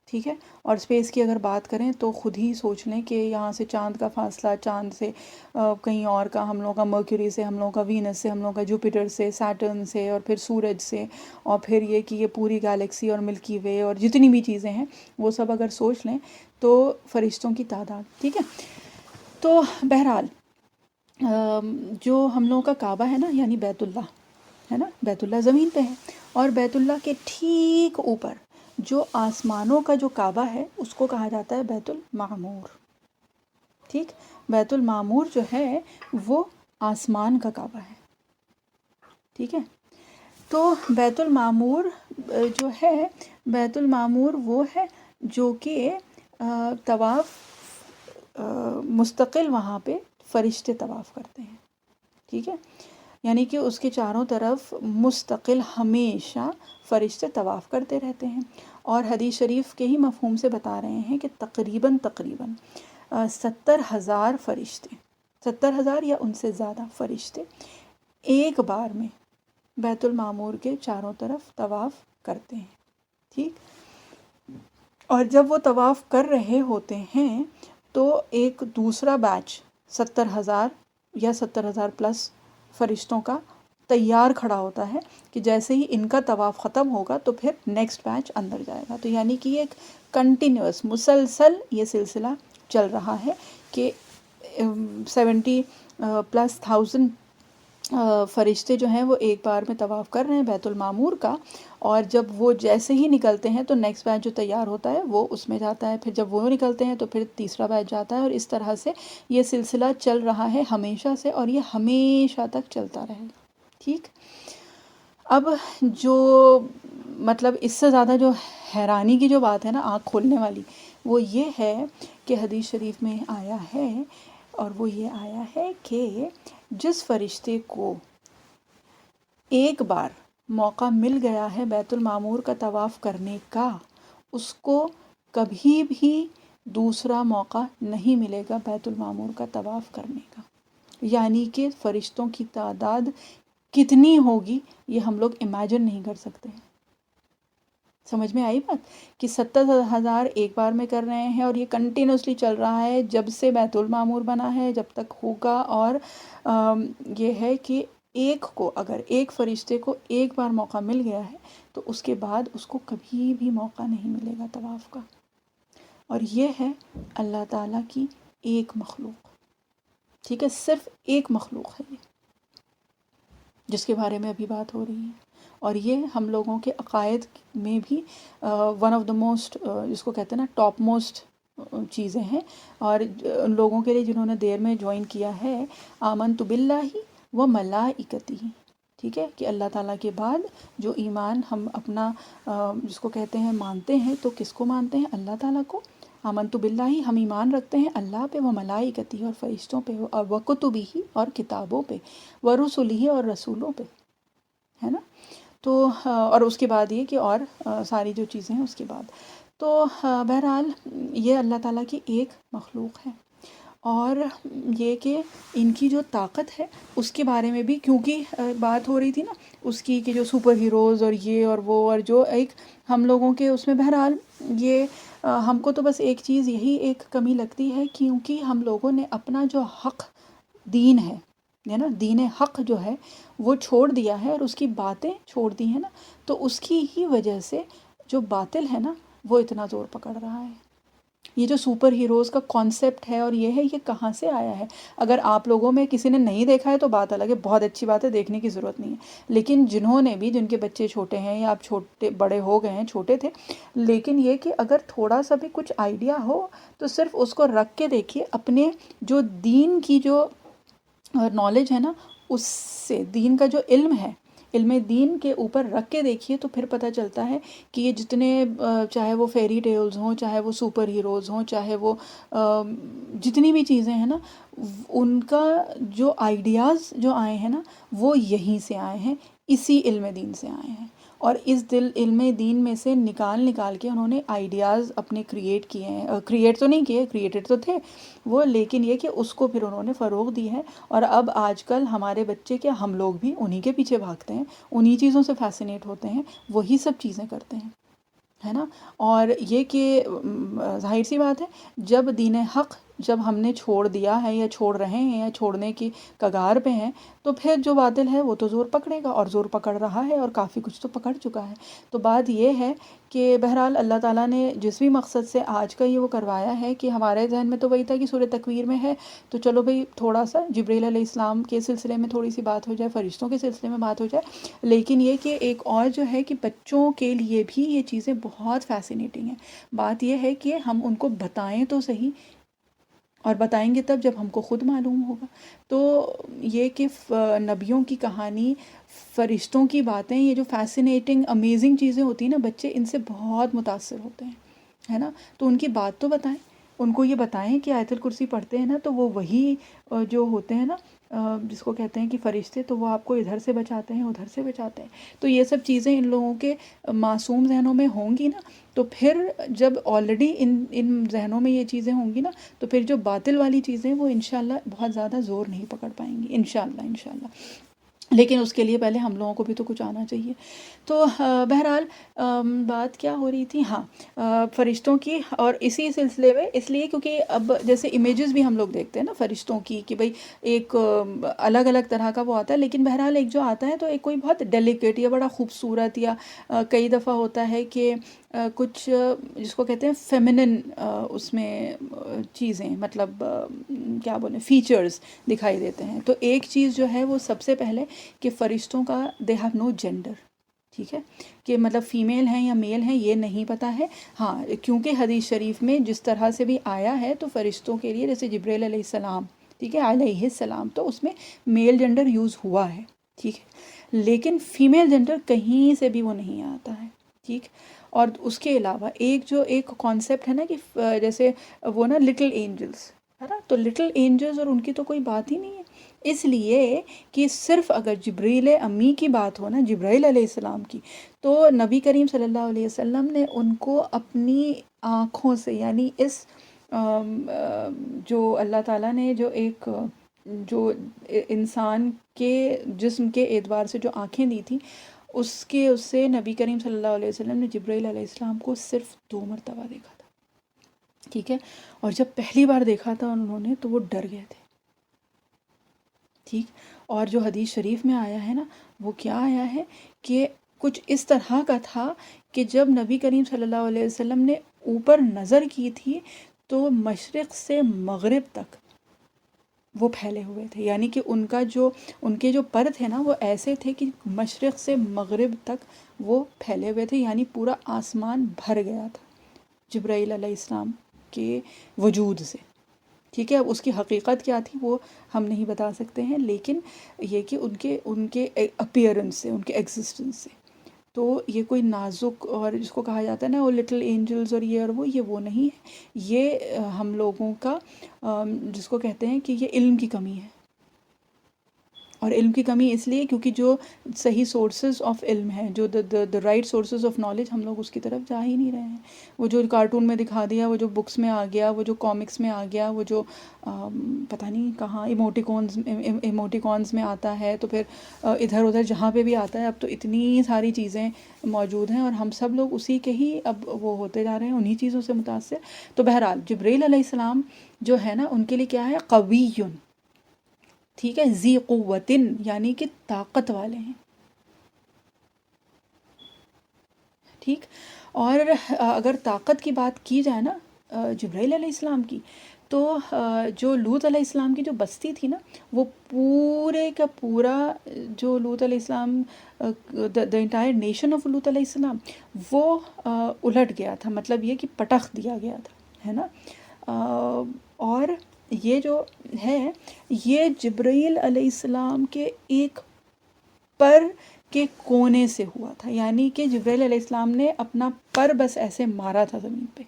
ٹھیک ہے۔ اور اسپیس کی اگر بات کریں تو خود ہی سوچ لیں کہ یہاں سے چاند کا فاصلہ، چاند سے کہیں اور کا، ہم لوگوں کا مرکیوری سے، ہم لوگوں کا وینس سے، ہم لوگوں کا جوپیٹر سے، سیٹرن سے، اور پھر سورج سے، اور پھر یہ کہ یہ پوری گیلیکسی اور ملکی وے اور جتنی بھی چیزیں ہیں وہ سب اگر سوچ لیں تو فرشتوں کی تعداد، ٹھیک ہے۔ تو بہرحال جو ہم لوگوں کا کعبہ ہے نا، یعنی بیت اللہ ہے نا، بیت اللہ زمین پہ ہے، اور بیت اللہ کے ٹھیک اوپر جو آسمانوں کا جو کعبہ ہے اس کو کہا جاتا ہے بیت المعمور، ٹھیک۔ بیت المعمور جو ہے وہ آسمان کا کعبہ ہے، ٹھیک ہے۔ تو بیت المعمور جو ہے، بیت المعمور وہ ہے جو کہ طواف مستقل وہاں پہ فرشتے طواف کرتے ہیں، ٹھیک ہے، یعنی کہ اس کے چاروں طرف مستقل ہمیشہ فرشتے طواف کرتے رہتے ہیں۔ اور حدیث شریف کے ہی مفہوم سے بتا رہے ہیں کہ تقریباً 70,000 فرشتے، 70,000 یا ان سے زیادہ فرشتے ایک بار میں بیت المعمور کے چاروں طرف طواف کرتے ہیں، ٹھیک۔ اور جب وہ طواف کر رہے ہوتے ہیں تو ایک دوسرا بیچ 70,000 یا 70,000 پلس فرشتوں کا تیار کھڑا ہوتا ہے کہ جیسے ہی ان کا طواف ختم ہوگا تو پھر نیکسٹ بیچ اندر جائے گا۔ تو یعنی کہ یہ ایک کنٹینیوس مسلسل یہ سلسلہ چل رہا ہے کہ 70,000+ فرشتے جو ہیں وہ ایک بار میں طواف کر رہے ہیں بیت المعمور کا، اور جب وہ جیسے ہی نکلتے ہیں تو نیکسٹ بیچ جو تیار ہوتا ہے وہ اس میں جاتا ہے، پھر جب وہ نکلتے ہیں تو پھر تیسرا بیچ جاتا ہے، اور اس طرح سے یہ سلسلہ چل رہا ہے ہمیشہ سے، اور یہ ہمیشہ تک چلتا رہے گا، ٹھیک۔ اب جو مطلب اس سے زیادہ جو حیرانی کی جو بات ہے نا، آنکھ کھولنے والی، وہ یہ ہے کہ حدیث شریف میں آیا ہے، اور وہ یہ آیا ہے کہ جس فرشتے کو ایک بار موقع مل گیا ہے بیت المعمور کا طواف کرنے کا، اس کو کبھی بھی دوسرا موقع نہیں ملے گا بیت المعمور کا طواف کرنے کا۔ یعنی کہ فرشتوں کی تعداد کتنی ہوگی یہ ہم لوگ امیجن نہیں کر سکتے۔ سمجھ میں آئی بات کہ 70,000 ایک بار میں کر رہے ہیں، اور یہ کنٹینیوسلی چل رہا ہے جب سے بیت المعمور بنا ہے جب تک ہوگا۔ اور یہ ہے کہ اگر ایک فرشتے کو ایک بار موقع مل گیا ہے تو اس کے بعد اس کو کبھی بھی موقع نہیں ملے گا طواف کا۔ اور یہ ہے اللہ تعالیٰ کی ایک مخلوق، ٹھیک ہے، صرف ایک مخلوق ہے یہ جس کے بارے میں ابھی بات ہو رہی ہے۔ اور یہ ہم لوگوں کے عقائد میں بھی ون آف دا موسٹ، جس کو کہتے ہیں نا ٹاپ موسٹ چیزیں ہیں، اور ان لوگوں کے لیے جنہوں نے دیر میں جوائن کیا ہے، آمنت باللہ و ملائکتہ، ٹھیک ہے، کہ اللہ تعالیٰ کے بعد جو ایمان ہم اپنا جس کو کہتے ہیں مانتے ہیں، تو کس کو مانتے ہیں؟ اللہ تعالیٰ کو، آمنت باللہ، ہم ایمان رکھتے ہیں اللہ پہ، و ملائکتہ اور فرشتوں پہ، اور و کتبہ اور کتابوں پہ، و رسلہ اور رسولوں پہ، ہے نا. تو اور اس کے بعد یہ کہ اور ساری جو چیزیں ہیں اس کے بعد. تو بہرحال یہ اللہ تعالیٰ کی ایک مخلوق ہے. اور یہ کہ ان کی جو طاقت ہے اس کے بارے میں بھی، کیونکہ بات ہو رہی تھی نا اس کی کہ جو سپر ہیروز اور یہ اور وہ، اور جو ایک ہم لوگوں کے اس میں بہرحال یہ ہم کو تو بس ایک چیز یہی ایک کمی لگتی ہے، کیونکہ ہم لوگوں نے اپنا جو حق دین ہے نا، دین حق جو ہے وہ چھوڑ دیا ہے اور اس کی باتیں چھوڑ دی ہیں نا، تو اس کی ہی وجہ سے جو باطل ہے نا وہ اتنا زور پکڑ رہا ہے. یہ جو سپر ہیروز کا کانسیپٹ ہے اور یہ ہے، یہ کہاں سے آیا ہے؟ اگر آپ لوگوں میں کسی نے نہیں دیکھا ہے تو بات الگ ہے، بہت اچھی بات ہے، دیکھنے کی ضرورت نہیں ہے. لیکن جنہوں نے بھی، جن کے بچے چھوٹے ہیں یا آپ چھوٹے بڑے ہو گئے ہیں، چھوٹے تھے، لیکن یہ کہ اگر تھوڑا سا بھی کچھ آئیڈیا ہو تو صرف اس کو رکھ کے دیکھیے، اپنے جو دین کی جو نالج ہے نا، اس سے دین کا جو علم ہے، علم دین کے اوپر رکھ کے دیکھیے تو پھر پتہ چلتا ہے کہ یہ جتنے چاہے وہ فیری ٹیلز ہوں، چاہے وہ سپر ہیروز ہوں، چاہے وہ جتنی بھی چیزیں ہیں نا، ان کا جو آئیڈیاز جو آئے ہیں نا وہ یہیں سے آئے ہیں، اسی علم دین سے آئے ہیں. اور اس علم دین میں سے نکال کے انہوں نے آئیڈیاز اپنے کریٹ کیے ہیں. کریٹ تو نہیں کیے، کریٹڈ تو تھے وہ، لیکن یہ کہ اس کو پھر انہوں نے فروغ دی ہے. اور اب آج کل ہمارے بچے کیا، ہم لوگ بھی انہی کے پیچھے بھاگتے ہیں، انہی چیزوں سے فیسینیٹ ہوتے ہیں، وہی سب چیزیں کرتے ہیں، ہے نا. اور یہ کہ ظاہر سی بات ہے، جب دین حق جب ہم نے چھوڑ دیا ہے یا چھوڑ رہے ہیں یا چھوڑنے کی کگار پہ ہیں، تو پھر جو باطل ہے وہ تو زور پکڑے گا، اور زور پکڑ رہا ہے، اور کافی کچھ تو پکڑ چکا ہے. تو بات یہ ہے کہ بہرحال اللہ تعالیٰ نے جس بھی مقصد سے آج کا یہ وہ کروایا ہے، کہ ہمارے ذہن میں تو وہی تھا کہ سورہ تکویر میں ہے تو چلو بھئی تھوڑا سا جبریل علیہ السلام کے سلسلے میں تھوڑی سی بات ہو جائے، فرشتوں کے سلسلے میں بات ہو جائے. لیکن یہ کہ ایک اور جو ہے کہ بچوں کے لیے بھی یہ چیزیں بہت فیسینیٹنگ ہیں. بات یہ ہے کہ ہم ان کو بتائیں تو صحیح، اور بتائیں گے تب جب ہم کو خود معلوم ہوگا. تو یہ کہ نبیوں کی کہانی، فرشتوں کی باتیں، یہ جو فیسینیٹنگ امیزنگ چیزیں ہوتی ہیں نا، بچے ان سے بہت متاثر ہوتے ہیں، ہے نا. تو ان کی بات تو بتائیں، ان کو یہ بتائیں کہ آیت الکرسی پڑھتے ہیں نا تو وہ وہی جو ہوتے ہیں نا جس کو کہتے ہیں کہ فرشتے، تو وہ آپ کو ادھر سے بچاتے ہیں، ادھر سے بچاتے ہیں. تو یہ سب چیزیں ان لوگوں کے معصوم ذہنوں میں ہوں گی نا، تو پھر جب آلریڈی ان ذہنوں میں یہ چیزیں ہوں گی نا، تو پھر جو باطل والی چیزیں وہ انشاءاللہ بہت زیادہ زور نہیں پکڑ پائیں گی، انشاءاللہ. لیکن اس کے لیے پہلے ہم لوگوں کو بھی تو کچھ آنا چاہیے. تو بہرحال بات کیا ہو رہی تھی، ہاں فرشتوں کی. اور اسی سلسلے میں اس لیے کیونکہ اب جیسے امیجز بھی ہم لوگ دیکھتے ہیں نا فرشتوں کی، کہ بھئی ایک الگ الگ طرح کا وہ آتا ہے، لیکن بہرحال ایک جو آتا ہے تو ایک کوئی بہت ڈیلیکیٹ یا بڑا خوبصورت، یا کئی دفعہ ہوتا ہے کہ کچھ جس کو کہتے ہیں فیمنن اس میں چیزیں، مطلب کیا بولیں، فیچرز دکھائی دیتے ہیں. تو ایک چیز جو ہے وہ سب سے پہلے کہ فرشتوں کا دے ہیو نو جینڈر، ٹھیک ہے، کہ مطلب فیمیل ہیں یا میل ہیں یہ نہیں پتہ ہے. ہاں کیونکہ حدیث شریف میں جس طرح سے بھی آیا ہے تو فرشتوں کے لیے جیسے جبریل علیہ السلام، ٹھیک ہے، علیہ السلام، تو اس میں میل جینڈر یوز ہوا ہے، ٹھیک ہے، لیکن فیمیل جینڈر کہیں سے بھی وہ نہیں آتا ہے، ٹھیک. اور اس کے علاوہ ایک کانسیپٹ ہے نا کہ جیسے وہ نا لٹل اینجلس ہے نا، تو لٹل اینجلس اور ان کی تو کوئی بات ہی نہیں ہے. اس لیے کہ صرف اگر جبریل امی کی بات ہو نا، جبرائیل علیہ السلام کی، تو نبی کریم صلی اللہ علیہ وسلم نے ان کو اپنی آنکھوں سے، یعنی اس جو اللہ تعالیٰ نے جو ایک جو انسان کے جسم کے اعتبار سے جو آنکھیں دی تھی، اس سے نبی کریم صلی اللہ علیہ وسلم نے جبرائیل علیہ السلام کو صرف 2 مرتبہ دیکھا تھا، ٹھیک ہے. اور جب پہلی بار دیکھا تھا انہوں نے تو وہ ڈر گئے تھے، ٹھیک. اور جو حدیث شریف میں آیا ہے نا وہ کیا آیا ہے کہ کچھ اس طرح کا تھا کہ جب نبی کریم صلی اللہ علیہ وسلم نے اوپر نظر کی تھی تو مشرق سے مغرب تک وہ پھیلے ہوئے تھے، یعنی کہ ان کے جو پر تھے نا وہ ایسے تھے کہ مشرق سے مغرب تک وہ پھیلے ہوئے تھے، یعنی پورا آسمان بھر گیا تھا جبرائیل علیہ السلام کے وجود سے، ٹھیک ہے. اب اس کی حقیقت کیا تھی وہ ہم نہیں بتا سکتے ہیں، لیکن یہ کہ ان کے اپیئرنس سے، ان کے ایگزسٹنس سے. تو یہ کوئی نازک اور جس کو کہا جاتا ہے نا وہ لٹل اینجلز اور وہ نہیں ہے، یہ ہم لوگوں کا جس کو کہتے ہیں کہ یہ علم کی کمی ہے، اور علم کی کمی اس لیے کیونکہ جو صحیح سورسز آف علم ہے، جو the right sources of knowledge, ہم لوگ اس کی طرف جا ہی نہیں رہے ہیں۔ وہ جو کارٹون میں دکھا دیا، وہ جو بکس میں آ گیا، وہ جو کامکس میں آ گیا، وہ جو پتہ نہیں کہاں ایموٹیکونز میں آتا ہے، تو پھر ادھر ادھر جہاں پہ بھی آتا ہے، اب تو اتنی ساری چیزیں موجود ہیں اور ہم سب لوگ اسی کے ہی اب وہ ہوتے جا رہے ہیں، انہی چیزوں سے متاثر۔ تو بہرحال جبرائیل علیہ السلام جو ہے نا، ان کے لیے کیا ہے؟ قویٌ، ٹھیک ہے، ذی قوتن، یعنی کہ طاقت والے ہیں، ٹھیک۔ اور اگر طاقت کی بات کی جائے نا جبرائیل علیہ السلام کی، تو جو لوط علیہ السلام کی جو بستی تھی نا، وہ پورے کا پورا جو لوط علیہ السلام دا انٹائر نیشن آف لوط علیہ السلام، وہ الٹ گیا تھا، مطلب یہ کہ پٹخ دیا گیا تھا، ہے نا۔ اور یہ جو ہے، یہ جبرائیل علیہ السلام کے ایک پر کے کونے سے ہوا تھا، یعنی کہ جبرائیل علیہ السلام نے اپنا پر بس ایسے مارا تھا زمین پہ،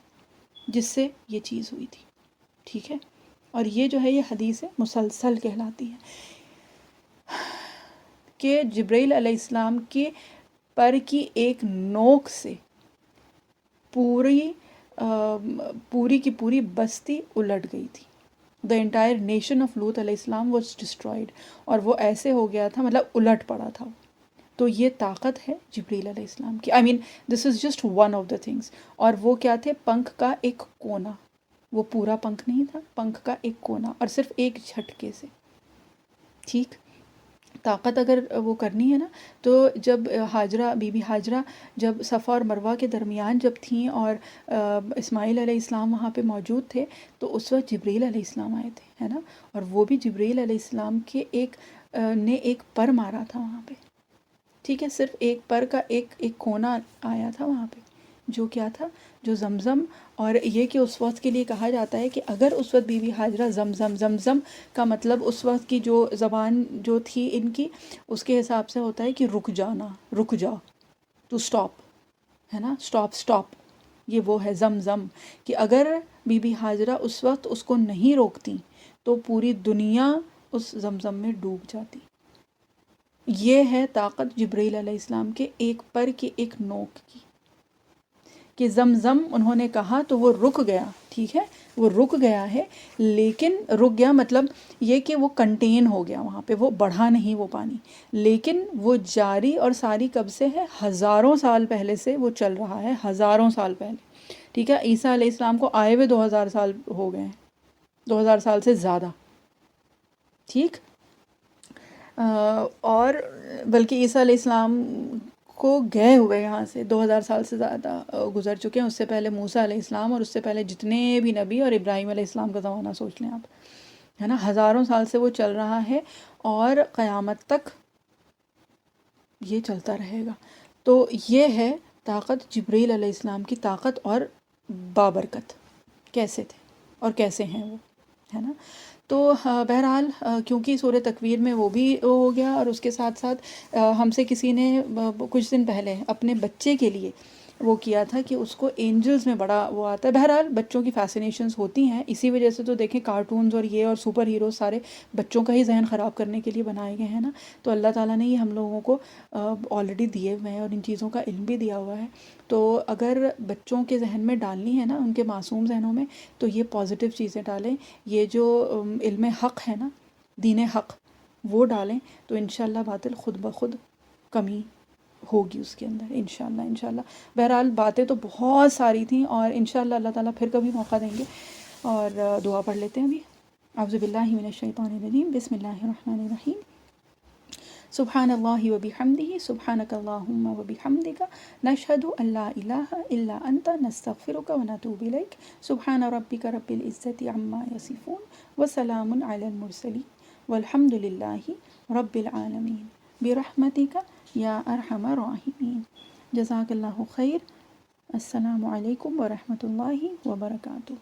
جس سے یہ چیز ہوئی تھی، ٹھیک ہے۔ اور یہ جو ہے یہ حدیث مسلسل کہلاتی ہے کہ جبرائیل علیہ السلام کے پر کی ایک نوک سے پوری کی پوری بستی الٹ گئی تھی۔ دا انٹائر نیشن آف لوط علیہ السلام واز ڈسٹرائڈ، اور وہ ایسے ہو گیا تھا، مطلب الٹ پڑا تھا۔ تو یہ طاقت ہے جبرائیل علیہ السلام کی، I mean this is just one of the things. اور وہ کیا تھے؟ پنکھ کا ایک کونا، وہ پورا پنکھ نہیں تھا، پنکھ کا ایک کونا، اور صرف ایک جھٹکے سے، ٹھیک۔ طاقت اگر وہ کرنی ہے نا، تو جب بی بی ہاجرہ جب صفا اور مروہ کے درمیان جب تھیں اور اسماعیل علیہ السلام وہاں پہ موجود تھے، تو اس وقت جبرائیل علیہ السلام آئے تھے، ہے نا، اور وہ بھی جبرائیل علیہ السلام کے نے ایک پر مارا تھا وہاں پہ، ٹھیک ہے، صرف ایک پر کا ایک کونا آیا تھا وہاں پہ، جو کیا تھا؟ جو زمزم۔ اور یہ کہ اس وقت کے لیے کہا جاتا ہے کہ اگر اس وقت بی بی ہاجرہ زمزم کا مطلب اس وقت کی جو زبان جو تھی ان کی، اس کے حساب سے ہوتا ہے کہ رک جانا، رک جا، ٹو سٹاپ، ہے نا، سٹاپ، یہ وہ ہے زمزم، کہ اگر بی بی ہاجرہ اس وقت اس کو نہیں روکتی تو پوری دنیا اس زمزم میں ڈوب جاتی۔ یہ ہے طاقت جبرائیل علیہ السلام کے ایک پر کی ایک نوک کی، کہ زمزم انہوں نے کہا تو وہ رک گیا، ٹھیک ہے، وہ رک گیا ہے، لیکن رک گیا مطلب یہ کہ وہ کنٹین ہو گیا وہاں پہ، وہ بڑھا نہیں وہ پانی، لیکن وہ جاری اور ساری کب سے ہے؟ ہزاروں سال پہلے سے وہ چل رہا ہے، ہزاروں سال پہلے، ٹھیک ہے۔ عیسیٰ علیہ السلام کو آئے ہوئے 2000 سال ہو گئے ہیں، 2000 سال سے زیادہ، ٹھیک۔ اور بلکہ عیسیٰ علیہ السلام کو گئے ہوئے یہاں سے 2000 سال سے زیادہ گزر چکے ہیں، اس سے پہلے موسیٰ علیہ السلام، اور اس سے پہلے جتنے بھی نبی، اور ابراہیم علیہ السلام کا زمانہ سوچ لیں آپ، ہے نا، ہزاروں سال سے وہ چل رہا ہے، اور قیامت تک یہ چلتا رہے گا۔ تو یہ ہے طاقت جبرائیل علیہ السلام کی طاقت اور بابرکت، کیسے تھے اور کیسے ہیں وہ، ہے نا۔ تو بہرحال کیونکہ سورہ تکویر میں وہ بھی ہو گیا، اور اس کے ساتھ ساتھ ہم سے کسی نے کچھ دن پہلے اپنے بچے کے لیے وہ کیا تھا کہ اس کو اینجلز میں بڑا وہ آتا ہے۔ بہرحال بچوں کی فیسینیشنز ہوتی ہیں، اسی وجہ سے تو دیکھیں کارٹونز اور یہ اور سپر ہیروز سارے بچوں کا ہی ذہن خراب کرنے کے لیے بنائے گئے ہیں نا۔ تو اللہ تعالیٰ نے یہ ہم لوگوں کو آلریڈی دیے ہوئے ہیں، اور ان چیزوں کا علم بھی دیا ہوا ہے۔ تو اگر بچوں کے ذہن میں ڈالنی ہے نا، ان کے معصوم ذہنوں میں، تو یہ پازیٹیو چیزیں ڈالیں، یہ جو علم حق ہے نا، دین حق، وہ ڈالیں، تو انشاءاللہ باطل خود بخود کمی ہوگی اس کے اندر، انشاءاللہ۔ بہرحال باتیں تو بہت ساری تھیں، اور انشاءاللہ اللہ تعالیٰ پھر کبھی موقع دیں گے، اور دعا پڑھ لیتے ہیں ابھی۔ اعوذ باللہ من الشیطان الرجیم، بسم اللہ الرحمن الرحیم۔ سبحان اللہ وبحمدہ، سبحانک اللہم وبحمدک، نشہد ان لا الہ الا انت، نستغفرک ونتوب الیک، سبحان ربک رب العزت عما یصفون، وسلام علی المرسلین، والحمد للہ رب العالمین، برحمتک یا ارحم الراحمین۔ جزاک اللہ خیر۔ السلام علیکم ورحمۃ اللہ وبرکاتہ۔